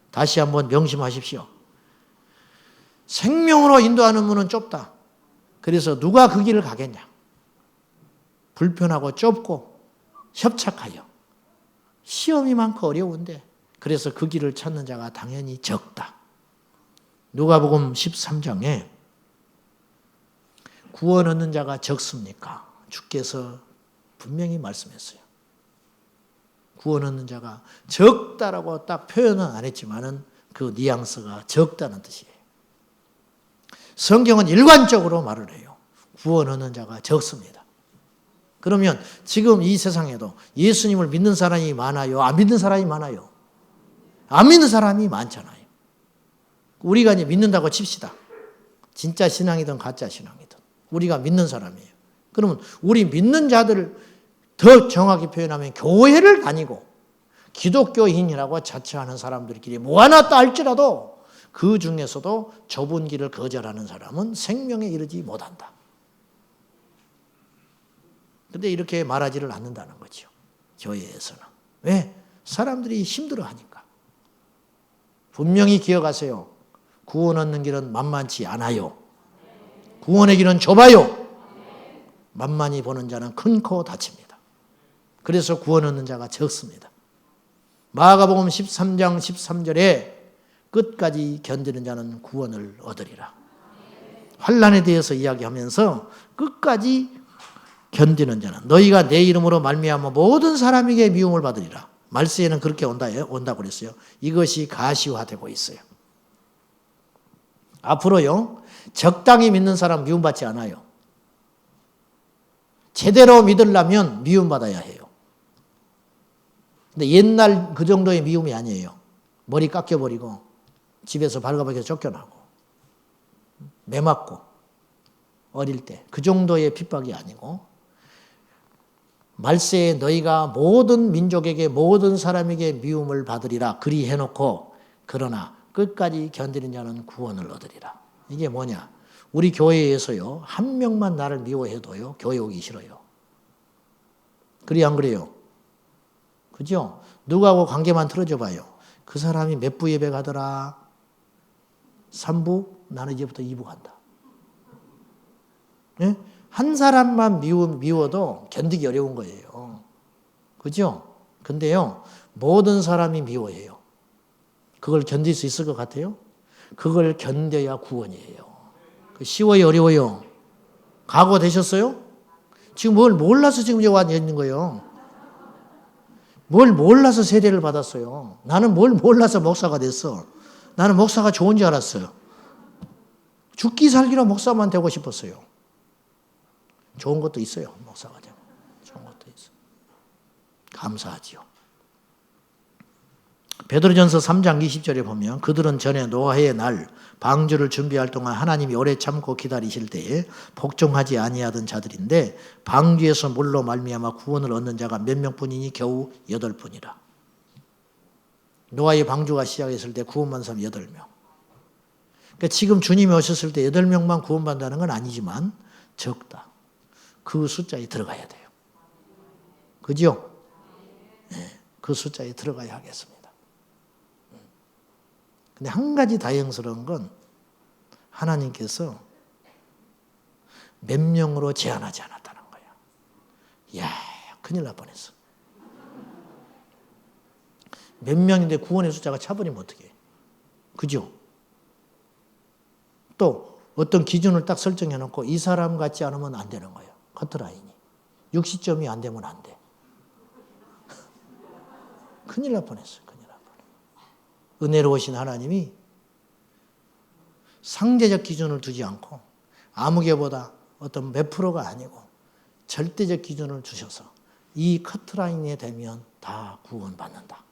다시 한번 명심하십시오. 생명으로 인도하는 문은 좁다. 그래서 누가 그 길을 가겠냐. 불편하고 좁고 협착하여 시험이 많고 어려운데 그래서 그 길을 찾는 자가 당연히 적다. 누가복음 13장에 구원 얻는 자가 적습니까? 주께서 분명히 말씀했어요. 구원 얻는 자가 적다라고 딱 표현은 안 했지만은 그 뉘앙스가 적다는 뜻이에요. 성경은 일관적으로 말을 해요. 구원 얻는 자가 적습니다. 그러면 지금 이 세상에도 예수님을 믿는 사람이 많아요? 안 믿는 사람이 많아요? 안 믿는 사람이 많잖아요. 우리가 이제 믿는다고 칩시다. 진짜 신앙이든 가짜 신앙이든. 우리가 믿는 사람이에요. 그러면 우리 믿는 자들을 더 정확히 표현하면 교회를 다니고 기독교인이라고 자처하는 사람들끼리 모아놨다 할지라도 그 중에서도 좁은 길을 거절하는 사람은 생명에 이르지 못한다. 그런데 이렇게 말하지를 않는다는 거죠. 교회에서는. 왜? 사람들이 힘들어하니까. 분명히 기억하세요. 구원 얻는 길은 만만치 않아요. 구원의 길은 좁아요. 만만히 보는 자는 큰 코 다칩니다. 그래서 구원 얻는 자가 적습니다. 마가복음 13장 13절에 끝까지 견디는 자는 구원을 얻으리라. 환난에 대해서 이야기하면서 끝까지 견디는 자는 너희가 내 이름으로 말미암아 모든 사람에게 미움을 받으리라. 말세에는 그렇게 온다고 그랬어요. 이것이 가시화되고 있어요. 앞으로요, 적당히 믿는 사람 미움받지 않아요. 제대로 믿으려면 미움받아야 해요. 근데 옛날 그 정도의 미움이 아니에요. 머리 깎여버리고 집에서 발가벗겨 쫓겨나고 매맞고 어릴 때 그 정도의 핍박이 아니고 말세에 너희가 모든 민족에게 모든 사람에게 미움을 받으리라 그리 해놓고 그러나 끝까지 견디는 자는 구원을 얻으리라. 이게 뭐냐? 우리 교회에서요, 한 명만 나를 미워해도요, 교회 오기 싫어요. 그래요, 안 그래요? 그죠? 누구하고 관계만 틀어져 봐요. 그 사람이 몇 부 예배 가더라? 3부? 나는 이제부터 2부 간다. 네? 한 사람만 미워도 견디기 어려운 거예요. 그죠? 근데요, 모든 사람이 미워해요. 그걸 견딜 수 있을 것 같아요? 그걸 견뎌야 구원이에요. 쉬워요, 어려워요? 각오되셨어요? 지금 뭘 몰라서 지금 여기 와 있는 거예요. 뭘 몰라서 세례를 받았어요. 나는 뭘 몰라서 목사가 됐어. 나는 목사가 좋은 줄 알았어요. 죽기 살기로 목사만 되고 싶었어요. 좋은 것도 있어요. 목사가 되면. 좋은 것도 있어요. 감사하지요. 베드로전서 3장 20절에 보면 그들은 전에 노아의 날 방주를 준비할 동안 하나님이 오래 참고 기다리실 때에 복종하지 아니하던 자들인데 방주에서 물로 말미암아 구원을 얻는 자가 몇 명뿐이니 겨우 8분이라. 노아의 방주가 시작했을 때 구원받은 사람 8명. 그러니까 지금 주님이 오셨을 때 8명만 구원받는다는 건 아니지만 적다. 그 숫자에 들어가야 돼요. 그죠? 네, 그 숫자에 들어가야 하겠습니다. 근데 한 가지 다행스러운 건 하나님께서 몇 명으로 제한하지 않았다는 거예요. 이야, 큰일 날 뻔했어. 몇 명인데 구원의 숫자가 차버리면 어떡해. 그죠? 또 어떤 기준을 딱 설정해 놓고 이 사람 같지 않으면 안 되는 거예요. 커트라인이. 60점이 안 되면 안 돼. 큰일 날 뻔했어요. 큰일 날 뻔했어요. 은혜로우신 하나님이 상대적 기준을 두지 않고 아무개보다 어떤 몇 프로가 아니고 절대적 기준을 주셔서 이 커트라인에 되면 다 구원받는다.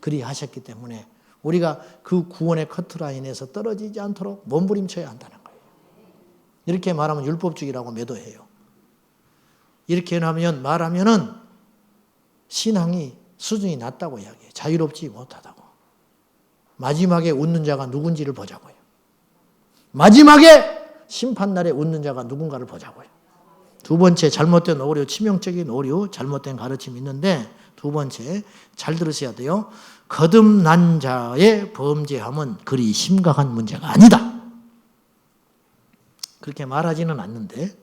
그리 하셨기 때문에 우리가 그 구원의 커트라인에서 떨어지지 않도록 몸부림쳐야 한다는 거예요. 이렇게 말하면 율법주의라고 매도해요. 이렇게 말하면은 신앙이 수준이 낮다고 이야기해요. 자유롭지 못하다고. 마지막에 웃는 자가 누군지를 보자고요. 마지막에 심판날에 웃는 자가 누군가를 보자고요. 두 번째, 잘못된 오류, 치명적인 오류, 잘못된 가르침이 있는데 두 번째, 잘 들으셔야 돼요. 거듭난 자의 범죄함은 그리 심각한 문제가 아니다. 그렇게 말하지는 않는데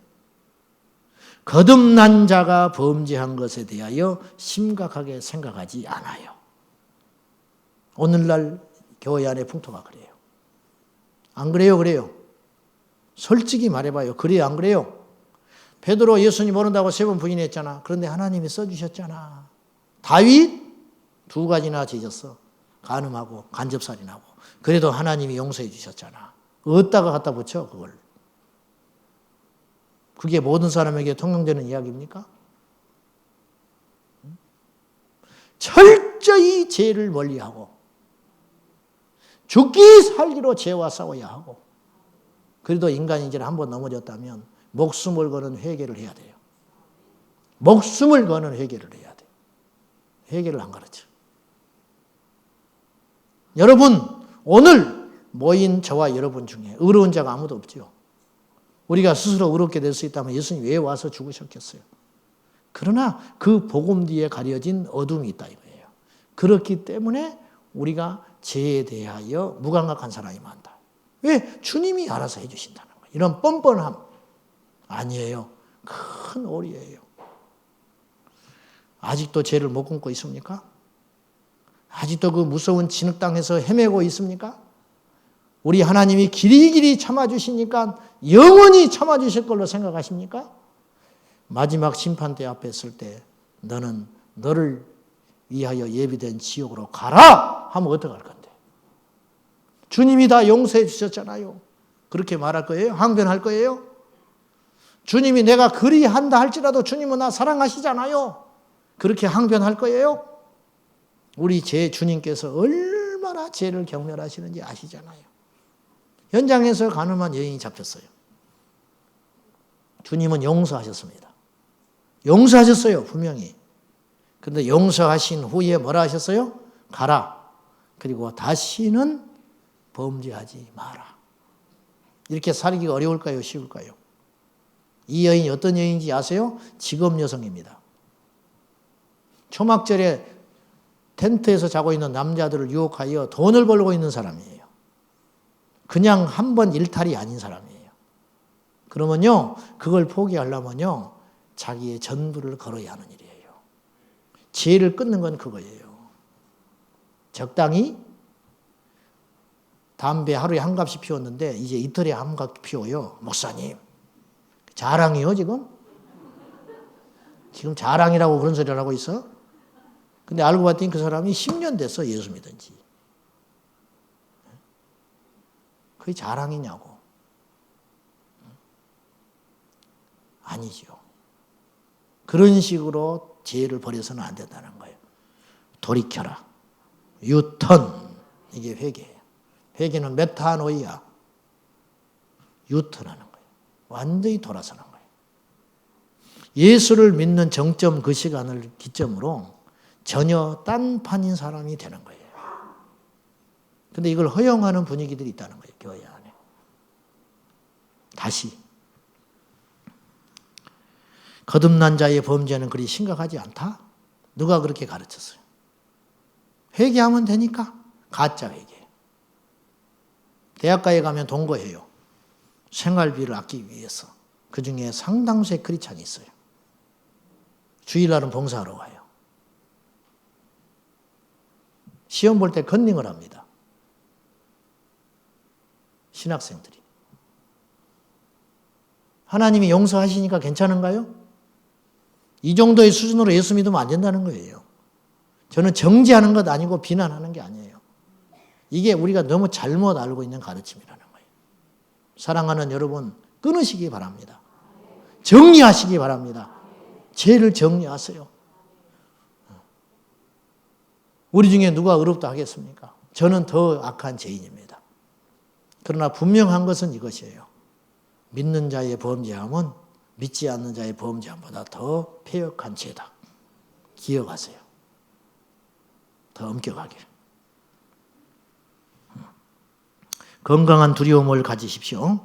거듭난 자가 범죄한 것에 대하여 심각하게 생각하지 않아요. 오늘날 교회 안의 풍토가 그래요. 안 그래요? 그래요? 솔직히 말해봐요. 그래요? 안 그래요? 베드로 예수님 모른다고 3번 부인했잖아. 그런데 하나님이 써주셨잖아. 다윗 2가지나 지졌어. 간음하고 간접살인하고. 그래도 하나님이 용서해 주셨잖아. 어디다가 갖다 붙여 그걸. 그게 모든 사람에게 통용되는 이야기입니까? 철저히 죄를 멀리하고 죽기 살기로 죄와 싸워야 하고 그래도 인간이 이제 한번 넘어졌다면 목숨을 거는 회개를 해야 돼요. 목숨을 거는 회개를 해야 돼요. 회개를 안 가르쳐. 여러분 오늘 모인 저와 여러분 중에 의로운 자가 아무도 없죠. 우리가 스스로 의롭게 될 수 있다면 예수님 왜 와서 죽으셨겠어요? 그러나 그 복음 뒤에 가려진 어둠이 있다 이거예요. 그렇기 때문에 우리가 죄에 대하여 무감각한 사람이 많다. 왜? 주님이 알아서 해주신다는 거예요. 이런 뻔뻔함 아니에요. 큰 오리예요. 아직도 죄를 못 끊고 있습니까? 아직도 그 무서운 진흙 땅에서 헤매고 있습니까? 우리 하나님이 길이길이 참아주시니까 영원히 참아주실 걸로 생각하십니까? 마지막 심판대 앞에 있을 때 너는 너를 위하여 예비된 지옥으로 가라 하면 어떡할 건데? 주님이 다 용서해 주셨잖아요. 그렇게 말할 거예요? 항변할 거예요? 주님이 내가 그리 한다 할지라도 주님은 나 사랑하시잖아요. 그렇게 항변할 거예요? 우리 주님께서 얼마나 죄를 경멸하시는지 아시잖아요. 현장에서 간음한 여인이 잡혔어요. 주님은 용서하셨습니다. 용서하셨어요, 분명히. 그런데 용서하신 후에 뭐라 하셨어요? 가라. 그리고 다시는 범죄하지 마라. 이렇게 살기가 어려울까요? 쉬울까요? 이 여인이 어떤 여인인지 아세요? 직업 여성입니다. 초막절에 텐트에서 자고 있는 남자들을 유혹하여 돈을 벌고 있는 사람이에요. 그냥 한 번 일탈이 아닌 사람이에요. 그러면요, 그걸 포기하려면요, 자기의 전부를 걸어야 하는 일이에요. 죄를 끊는 건 그거예요. 적당히 담배 하루에 한 갑씩 피웠는데 이제 이틀에 한 갑 피워요. 목사님, 자랑이요 지금? 지금 자랑이라고 그런 소리를 하고 있어? 근데 알고 봤더니 그 사람이 10년 됐어, 예수 믿은 지. 그게 자랑이냐고. 아니죠. 그런 식으로 죄를 버려서는 안 된다는 거예요. 돌이켜라. 유턴. 이게 회개예요. 회개는 메타노이아. 유턴하는 거예요. 완전히 돌아서는 거예요. 예수를 믿는 정점 그 시간을 기점으로 전혀 딴판인 사람이 되는 거예요. 근데 이걸 허용하는 분위기들이 있다는 거예요. 교회 안에. 다시. 거듭난 자의 범죄는 그리 심각하지 않다? 누가 그렇게 가르쳤어요? 회개하면 되니까. 가짜 회개. 대학가에 가면 동거해요. 생활비를 아끼기 위해서. 그중에 상당수의 크리스찬이 있어요. 주일날은 봉사하러 가요. 시험 볼 때 컨닝을 합니다. 신학생들이. 하나님이 용서하시니까 괜찮은가요? 이 정도의 수준으로 예수 믿으면 안 된다는 거예요. 저는 정죄하는 것 아니고 비난하는 게 아니에요. 이게 우리가 너무 잘못 알고 있는 가르침이라는 거예요. 사랑하는 여러분, 끊으시기 바랍니다. 정리하시기 바랍니다. 죄를 정리하세요. 우리 중에 누가 의롭다 하겠습니까? 저는 더 악한 죄인입니다. 그러나 분명한 것은 이것이에요. 믿는 자의 범죄함은 믿지 않는 자의 범죄함보다 더 패역한 죄다. 기억하세요. 더 엄격하게. 건강한 두려움을 가지십시오.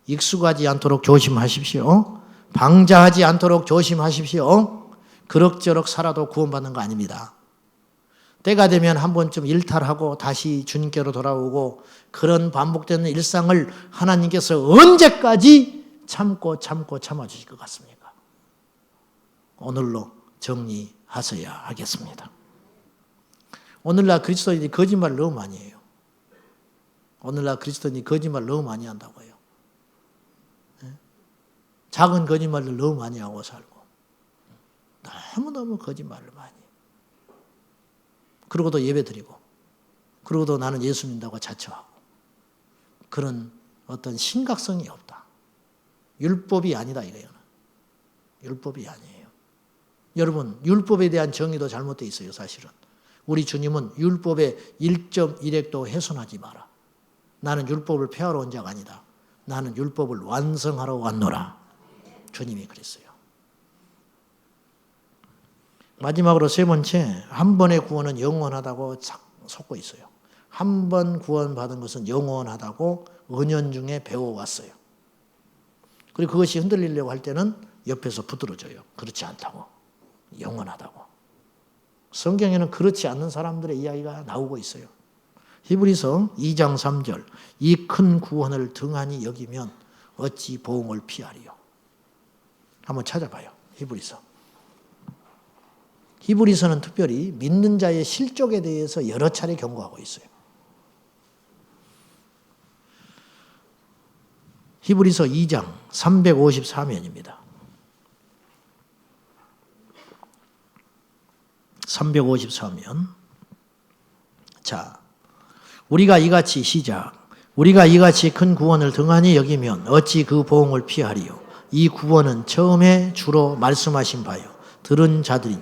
익숙하지 않도록 조심하십시오. 방자하지 않도록 조심하십시오. 그럭저럭 살아도 구원받는 거 아닙니다. 때가 되면 한 번쯤 일탈하고 다시 주님께로 돌아오고 그런 반복되는 일상을 하나님께서 언제까지 참아주실 것 같습니까? 오늘로 정리하셔야 하겠습니다. 오늘날 그리스도인이 거짓말을 너무 많이 해요. 오늘날 그리스도인이 거짓말을 너무 많이 한다고 해요. 작은 거짓말을 너무 많이 하고 살고 너무너무 거짓말을 많이 해요. 그러고도 예배드리고 그러고도 나는 예수 믿는다고 자처하고 그런 어떤 심각성이 없다. 율법이 아니다 이거예요. 율법이 아니에요. 여러분, 율법에 대한 정의도 잘못되어 있어요. 사실은. 우리 주님은 율법의 1.1획도 훼손하지 마라. 나는 율법을 폐하러 온 자가 아니다. 나는 율법을 완성하러 왔노라. 주님이 그랬어요. 마지막으로 세 번째, 한 번의 구원은 영원하다고 속고 있어요. 한 번 구원받은 것은 영원하다고 은연중에 배워왔어요. 그리고 그것이 흔들리려고 할 때는 옆에서 부드러져요. 그렇지 않다고. 영원하다고. 성경에는 그렇지 않는 사람들의 이야기가 나오고 있어요. 히브리서 2장 3절, 이 큰 구원을 등한히 여기면 어찌 보응을 피하리요. 한번 찾아봐요. 히브리서는 특별히 믿는 자의 실족에 대해서 여러 차례 경고하고 있어요. 히브리서 2장 354면입니다. 354면. 자, 우리가 이같이 큰 구원을 등한히 여기면 어찌 그 보응을 피하리요. 이 구원은 처음에 주로 말씀하신 바요. 들은 자들이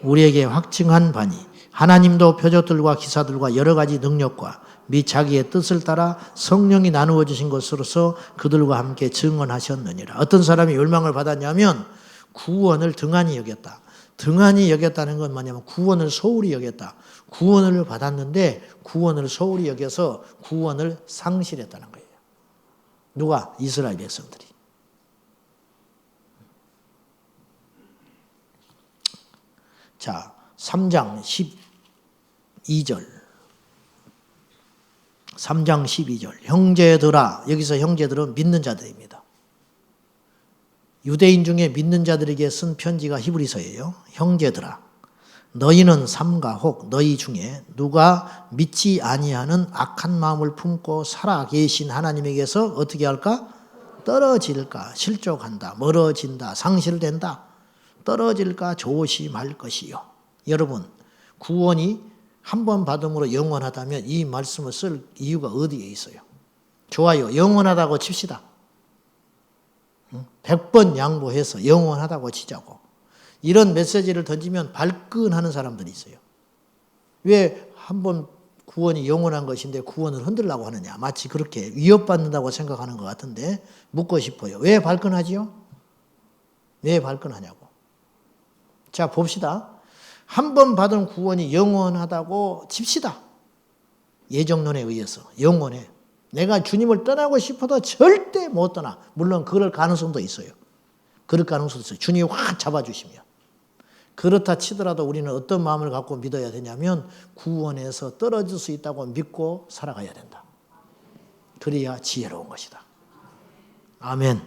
우리에게 확증한 바니 하나님도 표적들과 기사들과 여러 가지 능력과 및 자기의 뜻을 따라 성령이 나누어 주신 것으로서 그들과 함께 증언하셨느니라. 어떤 사람이 열망을 받았냐면 구원을 등한히 여겼다. 등한히 여겼다는 건 뭐냐면 구원을 소홀히 여겼다. 구원을 받았는데 구원을 소홀히 여겨서 구원을 상실했다는 거예요. 누가? 이스라엘 백성들이. 자, 3장 12절. 3장 12절. 형제들아, 여기서 형제들은 믿는 자들입니다. 유대인 중에 믿는 자들에게 쓴 편지가 히브리서예요. 형제들아, 너희는 삼가 혹 너희 중에 누가 믿지 아니하는 악한 마음을 품고 살아 계신 하나님에게서 어떻게 할까? 떨어질까? 실족한다. 멀어진다. 상실된다. 떨어질까? 조심할 것이요. 여러분, 구원이 한 번 받음으로 영원하다면 이 말씀을 쓸 이유가 어디에 있어요? 좋아요. 영원하다고 칩시다. 100번 양보해서 영원하다고 치자고. 이런 메시지를 던지면 발끈하는 사람들이 있어요. 왜 한 번 구원이 영원한 것인데 구원을 흔들려고 하느냐. 마치 그렇게 위협받는다고 생각하는 것 같은데 묻고 싶어요. 왜 발끈하지요? 왜 발끈하냐고. 자, 봅시다. 한 번 받은 구원이 영원하다고 칩시다. 예정론에 의해서 영원해. 내가 주님을 떠나고 싶어도 절대 못 떠나. 물론 그럴 가능성도 있어요. 그럴 가능성도 있어요. 주님이 확 잡아주시면. 그렇다 치더라도 우리는 어떤 마음을 갖고 믿어야 되냐면 구원에서 떨어질 수 있다고 믿고 살아가야 된다. 그래야 지혜로운 것이다. 아멘.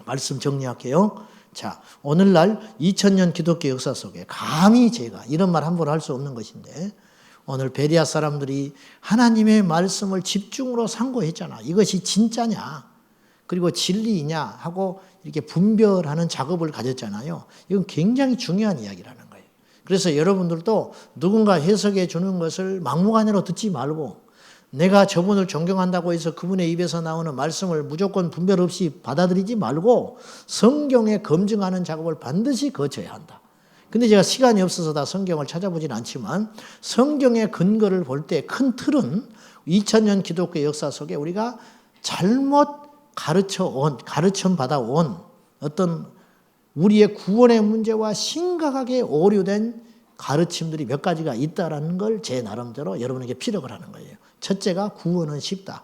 말씀 정리할게요. 자, 오늘날 2000년 기독교 역사 속에 감히 제가 이런 말 함부로 할 수 없는 것인데 오늘 베레아 사람들이 하나님의 말씀을 집중으로 상고했잖아. 이것이 진짜냐 그리고 진리이냐 하고 이렇게 분별하는 작업을 가졌잖아요. 이건 굉장히 중요한 이야기라는 거예요. 그래서 여러분들도 누군가 해석해 주는 것을 막무가내로 듣지 말고 내가 저분을 존경한다고 해서 그분의 입에서 나오는 말씀을 무조건 분별 없이 받아들이지 말고 성경에 검증하는 작업을 반드시 거쳐야 한다. 근데 제가 시간이 없어서 다 성경을 찾아보진 않지만 성경의 근거를 볼 때 큰 틀은 2000년 기독교 역사 속에 우리가 잘못 가르침 받아온 어떤 우리의 구원의 문제와 심각하게 오류된 가르침들이 몇 가지가 있다라는 걸 제 나름대로 여러분에게 피력을 하는 거예요. 첫째가 구원은 쉽다.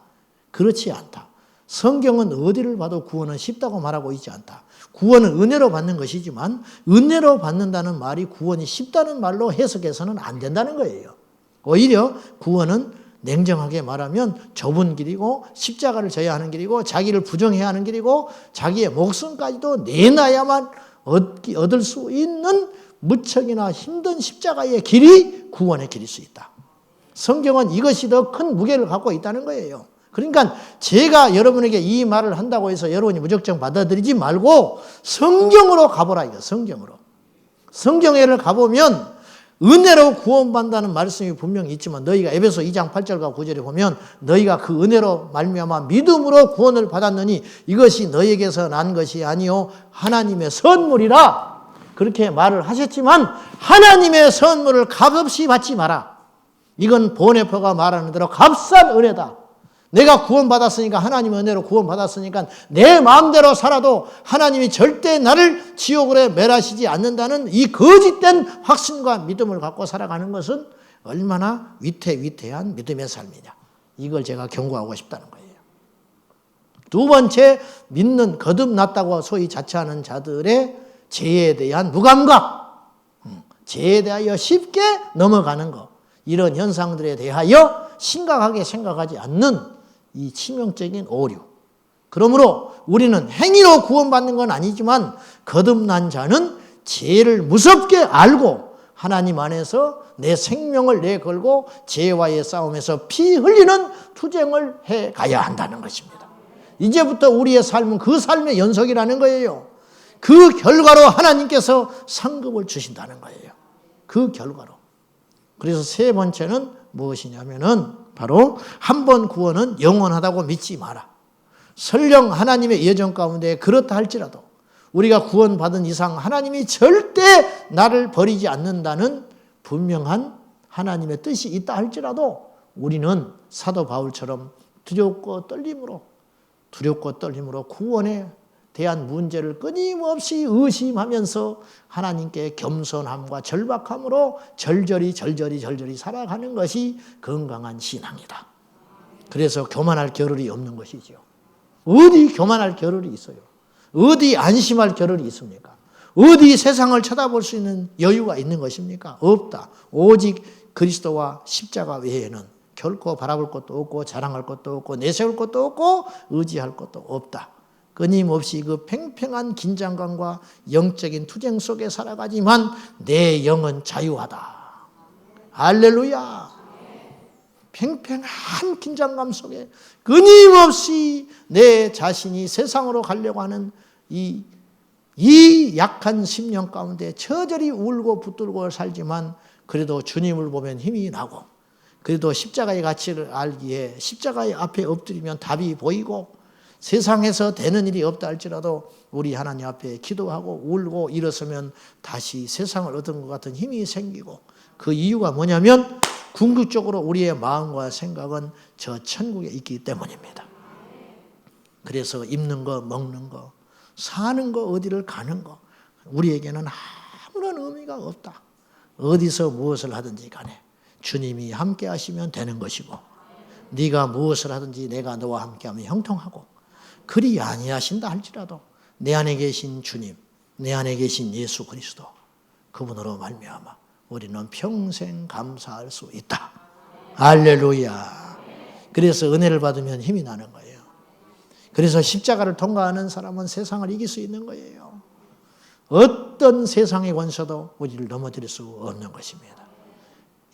그렇지 않다. 성경은 어디를 봐도 구원은 쉽다고 말하고 있지 않다. 구원은 은혜로 받는 것이지만 은혜로 받는다는 말이 구원이 쉽다는 말로 해석해서는 안 된다는 거예요. 오히려 구원은 냉정하게 말하면 좁은 길이고 십자가를 져야 하는 길이고 자기를 부정해야 하는 길이고 자기의 목숨까지도 내놔야만 얻을 수 있는 무척이나 힘든 십자가의 길이 구원의 길일 수 있다. 성경은 이것이 더 큰 무게를 갖고 있다는 거예요. 그러니까 제가 여러분에게 이 말을 한다고 해서 여러분이 무작정 받아들이지 말고 성경으로 가보라 이거. 성경에를 가보면 은혜로 구원받는다는 말씀이 분명히 있지만 너희가 에베소 2장 8절과 9절에 보면 너희가 그 은혜로 말미암아 믿음으로 구원을 받았느니 이것이 너희에게서 난 것이 아니요 하나님의 선물이라 그렇게 말을 하셨지만 하나님의 선물을 값없이 받지 마라. 이건 보네퍼가 말하는 대로 값싼 은혜다. 내가 구원받았으니까 하나님의 은혜로 구원받았으니까 내 마음대로 살아도 하나님이 절대 나를 지옥으로 멸하시지 않는다는 이 거짓된 확신과 믿음을 갖고 살아가는 것은 얼마나 위태위태한 믿음의 삶이냐. 이걸 제가 경고하고 싶다는 거예요. 두 번째, 믿는 거듭났다고 소위 자처하는 자들의 죄에 대한 무감각, 죄에 대하여 쉽게 넘어가는 것, 이런 현상들에 대하여 심각하게 생각하지 않는 이 치명적인 오류. 그러므로 우리는 행위로 구원받는 건 아니지만 거듭난 자는 죄를 무섭게 알고 하나님 안에서 내 생명을 내걸고 죄와의 싸움에서 피 흘리는 투쟁을 해가야 한다는 것입니다. 이제부터 우리의 삶은 그 삶의 연속이라는 거예요. 그 결과로 하나님께서 상급을 주신다는 거예요. 그 결과로. 그래서 세 번째는 무엇이냐면은 바로 한 번 구원은 영원하다고 믿지 마라. 설령 하나님의 예정 가운데 그렇다 할지라도 우리가 구원받은 이상 하나님이 절대 나를 버리지 않는다는 분명한 하나님의 뜻이 있다 할지라도 우리는 사도 바울처럼 두렵고 떨림으로 구원에 대한 문제를 끊임없이 의심하면서 하나님께 겸손함과 절박함으로 절절히 살아가는 것이 건강한 신앙이다. 그래서 교만할 겨를이 없는 것이죠. 어디 교만할 겨를이 있어요? 어디 안심할 겨를이 있습니까? 어디 세상을 쳐다볼 수 있는 여유가 있는 것입니까? 없다. 오직 그리스도와 십자가 외에는 결코 바라볼 것도 없고 자랑할 것도 없고 내세울 것도 없고 의지할 것도 없다. 끊임없이 그 팽팽한 긴장감과 영적인 투쟁 속에 살아가지만 내 영은 자유하다. 할렐루야. 팽팽한 긴장감 속에 끊임없이 내 자신이 세상으로 가려고 하는 이 약한 심령 가운데 처절히 울고 붙들고 살지만 그래도 주님을 보면 힘이 나고 그래도 십자가의 가치를 알기에 십자가의 앞에 엎드리면 답이 보이고 세상에서 되는 일이 없다 할지라도 우리 하나님 앞에 기도하고 울고 일어서면 다시 세상을 얻은 것 같은 힘이 생기고 그 이유가 뭐냐면 궁극적으로 우리의 마음과 생각은 저 천국에 있기 때문입니다. 그래서 입는 거, 먹는 거, 사는 거, 어디를 가는 거 우리에게는 아무런 의미가 없다. 어디서 무엇을 하든지 간에 주님이 함께 하시면 되는 것이고 네가 무엇을 하든지 내가 너와 함께하면 형통하고 그리 아니하신다 할지라도 내 안에 계신 주님, 내 안에 계신 예수 그리스도 그분으로 말미암아 우리는 평생 감사할 수 있다. 할렐루야. 그래서 은혜를 받으면 힘이 나는 거예요. 그래서 십자가를 통과하는 사람은 세상을 이길 수 있는 거예요. 어떤 세상의 권세도 우리를 넘어뜨릴 수 없는 것입니다.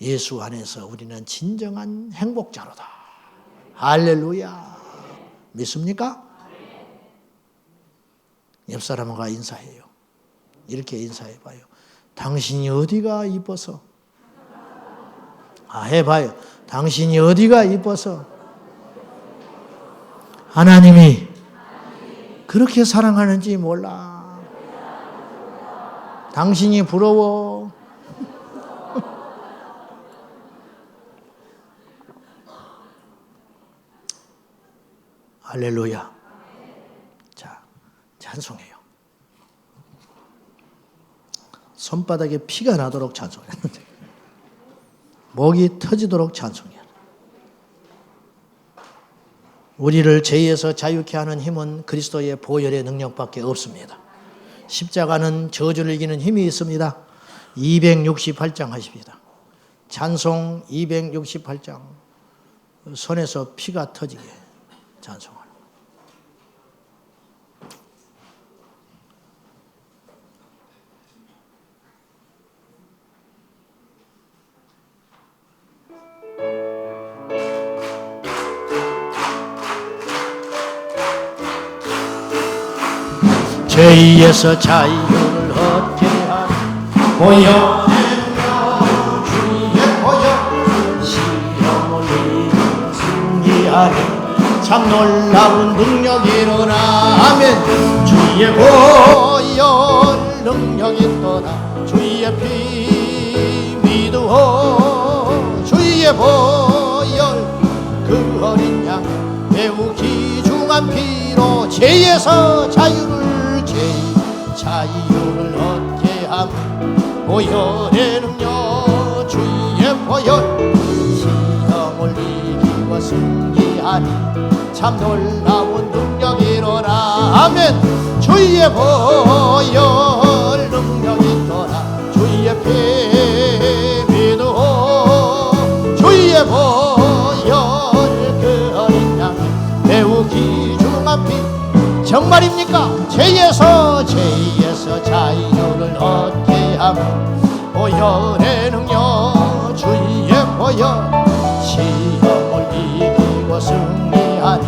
예수 안에서 우리는 진정한 행복자로다. 할렐루야. 믿습니까? 옆 사람과 인사해요. 이렇게 인사해봐요. 당신이 어디가 이뻐서? 해봐요. 당신이 어디가 이뻐서? 하나님이 그렇게 사랑하는지 몰라. 당신이 부러워. 할렐루야. 자, 찬송해요. 손바닥에 피가 나도록 찬송했는데 목이 터지도록 찬송해요. 우리를 죄에서 자유케 하는 힘은 그리스도의 보혈의 능력밖에 없습니다. 십자가는 저주를 이기는 힘이 있습니다. 268장 하십니다. 찬송 268장 손에서 피가 터지게 찬송하는 죄에서 자유를 얻게 한 보혈의 주의 보혈 시험을 이기고 승리하는 참 놀라운 능력이로라. 아멘. 주의 보혈 능력이 있도다. 주의 피 믿으오. 주의 보혈 그 어린 양 매우 귀중한 피로 죄에서 자유를 얻게 함. 보혈의 능력 주의 보혈 시험을 이기고 승리하니 참 놀라운 능력이로라. 아멘. 주의 보혈 능력이 있도다. 주의 피 믿으오. 주의 보혈 그 어린 양 매우 귀중한 피. 정말입니까? 죄에서 자유를 얻게 함. 보혈의 능력 주의 보혈 시험을 이기고 승리하니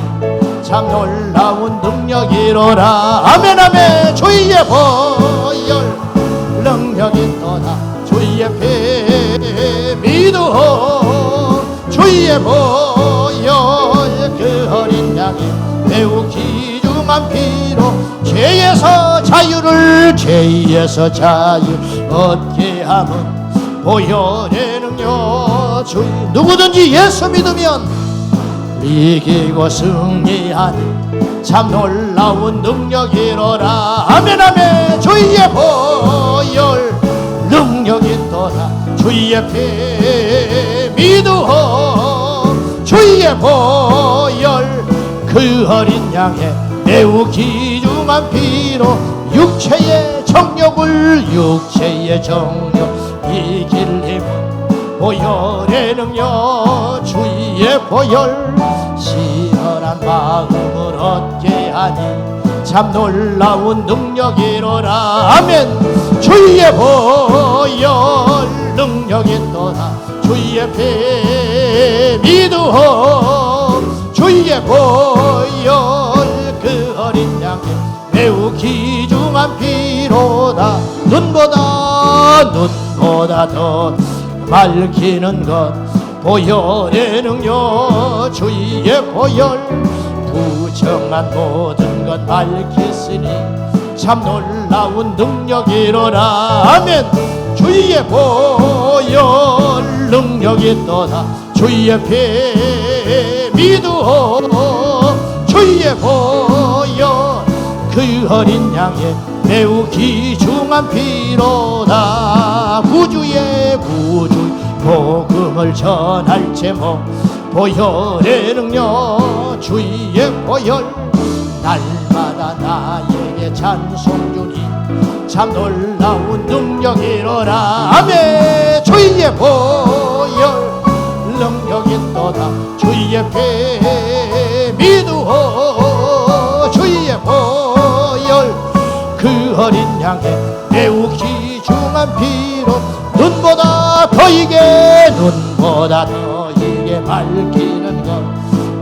참 놀라운 능력이로라. 아멘 아멘. 주의 보혈 능력이 있도다. 주의 피 믿으오. 주의 보혈 그 어린 양이 매우 귀중한 피로 죄에서 자유 얻게 함은 보혈의 능력 주. 누구든지 예수 믿으면 이기고 승리하니 참 놀라운 능력이로라. 아멘 아멘. 주의 보혈 능력이 있도다. 주의 피 믿으오. 주의 보혈 그 그 어린 양의 매우 귀중한 피로 육체의 정욕을 이길 힘은 보혈의 능력 주의 보혈 시원한 마음을 얻게 하니 참 놀라운 능력이로라. 아멘. 주의 보혈 능력이 또다. 주의 피 믿으오. 주의 보혈 그 어린 양의 매우 귀중한 피로다. 눈보다 더 밝히는 것 보혈의 능력 주의 보혈 부정한 모든 것 밝히시니 참 놀라운 능력이로라. 아멘. 주의 보혈 능력이 또다. 주의 피 믿으오. 주의 보혈 그 어린 양의 매우 귀중한 피로다. 구주의 복음을 전할 제목 보혈의 능력 주의 보혈 날마다 나에게 찬송 주니 참 놀라운 능력이로라. 아멘. 주의 보혈 능력이 또다. 주의 피 믿으오. 주의 보혈 그 어린 양의 매우 귀중한 피로 눈보다 더 이게 밝히는 것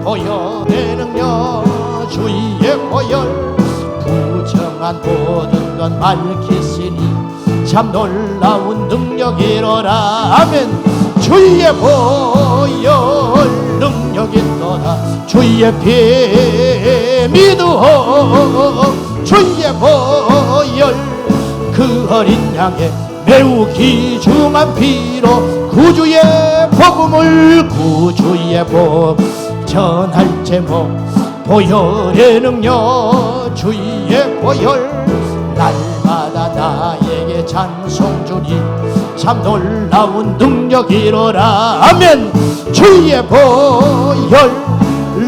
보혈의 능력 주의 보혈 부정한 모든 것 밝히시니 참 놀라운 능력이로라. 아멘. 주의 보혈 능력이 또다. 주의 피 믿으오. 주의 보혈 그 어린 양의 매우 귀중한 피로 구주의 복음 전할 제목 보혈의 능력 주의 보혈 날마다 나에게 찬송 주니 참 놀라운 능력이로라. 아멘. 주의 보혈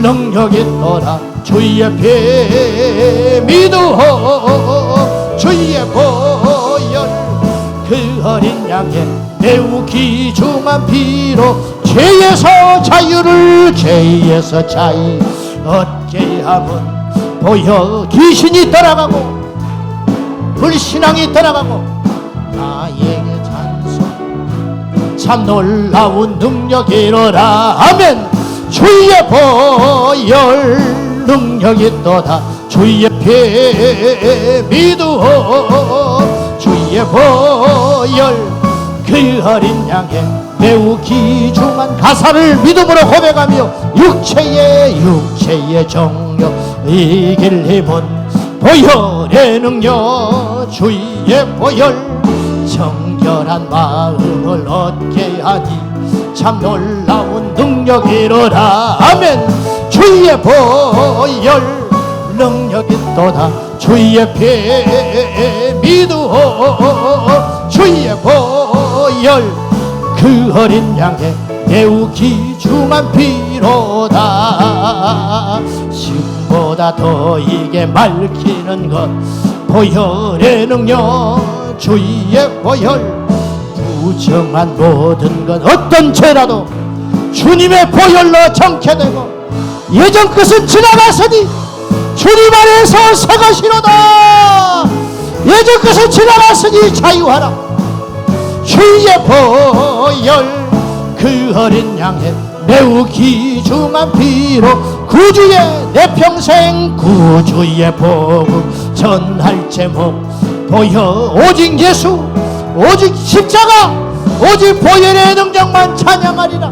능력이 또다. 주의 피 믿으오. 주의 보혈 그 어린 양의 매우 귀중한 피로 죄에서 자유 얻게 함은 보혈 귀신이 떠나가고 불신앙이 떠나가고 나에게 찬송 참 놀라운 능력이로라. 아멘. 주의 보혈 능력이 또다. 주의 피 믿으오. 주의 보혈 그 어린 양의 매우 귀중한 가사를 믿음으로 고백하며 육체의 정욕 이길 힘은 보혈의 능력 주의 보혈 정결한 마음을 얻게 하니 참 놀라운 능력이로라. 아멘. 주의 보혈 능력이 또다. 주의 피 믿으오. 주의 보혈 그 어린 양의 매우 귀중한 피로다. 신보다 더 이게 밝히는 것 보혈의 능력 주의 보혈 부정한 모든 것 어떤 죄라도 주님의 보혈로 정케되고 예전 것은 지나갔으니 주님 안에서 새 것이로다. 예전 것은 지나갔으니 자유하라. 주의 보혈 그 어린 양의 매우 귀중한 피로 구주의 내 평생 구주의 복음 전할 제목 보혈 오직 예수 오직 십자가 오직 보혈의 능력만 찬양하리라.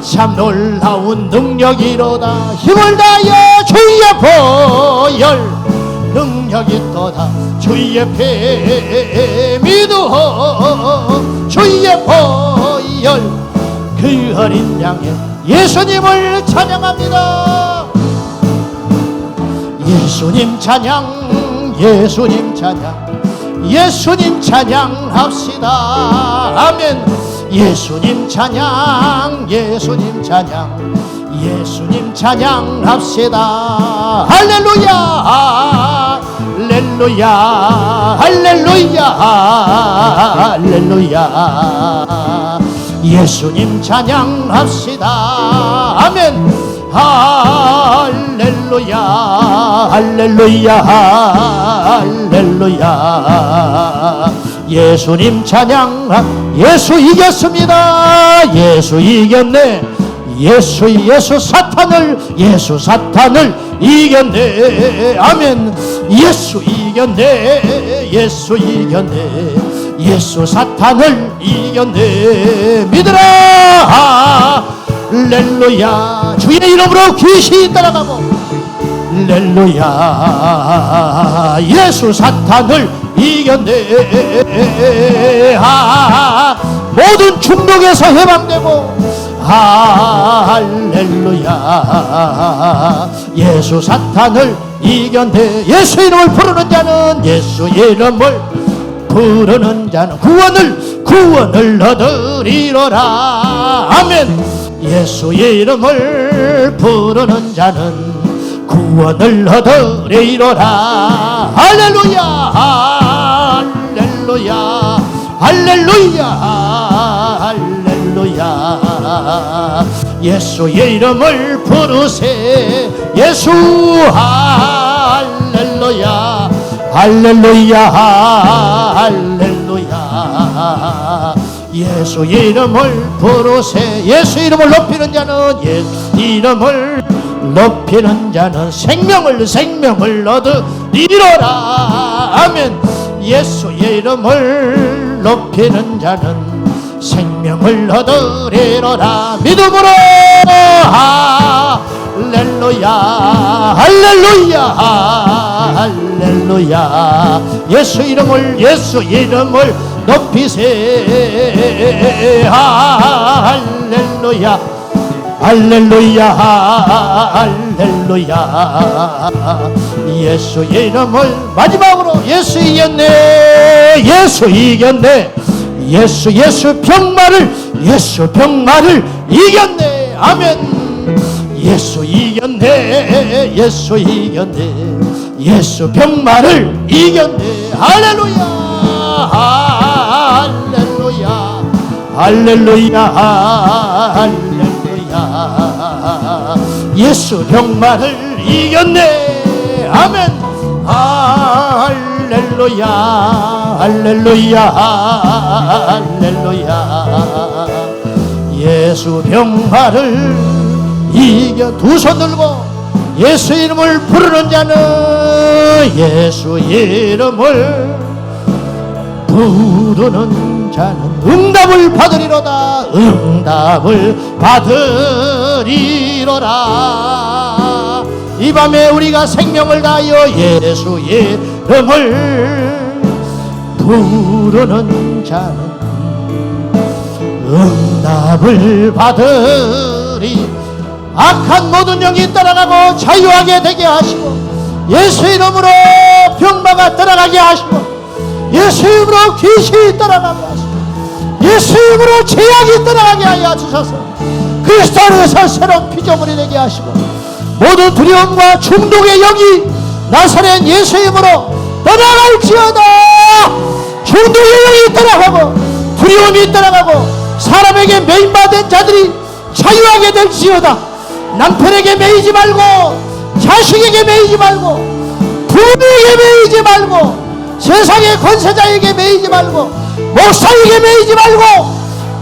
참 놀라운 능력이로다. 힘을 다하여 주의 보혈 능력이 또다. 주의 피 믿으오. 주의 보혈 그 어린 양의 예수님을 찬양합니다. 예수님 찬양 예수님 찬양 예수님 찬양합시다. 아멘. 예수님 찬양 예수님 찬양 예수님 찬양합시다. 할렐루야 할렐루야 할렐루야 할렐루야. 예수님 찬양합시다. 아멘. 할렐루야 할렐루야 할렐루야. 예수님 찬양. 예수 이겼습니다. 예수 이겼네. 예수 사탄을 이겼네. 아멘. 예수 이겼네. 예수 이겼네. 예수 사탄을 이겼네. 믿으라. 할렐루야. 주의 이름으로 귀신이 따라가고 할렐루야. 예수 사탄을 이겼네. 모든 중독에서 해방되고 할렐루야. 예수 사탄을 이겼네. 예수 이름을 부르는 자는 예수 이름을 부르는 자는 구원을 얻으리로라. 아멘. 예수 이름을 부르는 자는 구원을 얻으리로라. 할렐루야 할렐루야 할렐루야 할렐루야. 예수 이름을 부르세. 예수 할렐루야 할렐루야 할렐루야. 예수 이름을 부르세. 예수 이름을 높이는 자는 예수 이름을 높이는 자는 생명을 얻으리로라. 아멘. 예수 이름을 높이는 자는 생명을 얻으리로라. 믿음으로 할렐루야 할렐루야 할렐루야. 예수 이름을 높이세. 할렐루야 할렐루야 할렐루야. 예수 이름을 마지막으로 예수 이겼네. 예수 이겼네. 예수 병마를 이겼네. 아멘. 예수 이겼네. 예수 이겼네. 예수 병마를 이겼네. 할렐루야 할렐루야 할렐루야. 예수 병마를 이겼네. 아멘. 할렐루야 할렐루야 할렐루야. 예수 병마를 이겨. 두 손 들고 예수 이름을 부르는 자는 예수 이름을 부르는 자는 응답을 받으리로다. 응답을 받으리로라. 이 밤에 우리가 생명을 다하여 예수 이름을 부르는 자는 응답을 받으리. 악한 모든 영이 떠나가고 자유하게 되게 하시고 예수 이름으로 병마가 떠나가게 하시고 예수 이름으로 귀신이 떠나가게 하시고 예수 이름으로 죄악이 떠나가게 하여 주셔서 그리스도 안에서 새로운 피조물이 되게 하시고 모든 두려움과 중독의 영이 나사렛 예수 이름으로 떠나갈지어다. 중독의 영이 떠나가고 두려움이 떠나가고 사람에게 매임받은 자들이 자유하게 될지어다. 남편에게 매이지 말고 자식에게 매이지 말고 부모에게 매이지 말고 세상의 권세자에게 매이지 말고 목사에게 매이지 말고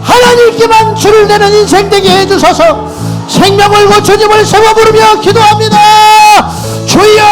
하나님께만 줄을 내는 인생 되게 해주셔서 생명을 고쳐짐을 세워 부르며 기도합니다. 주여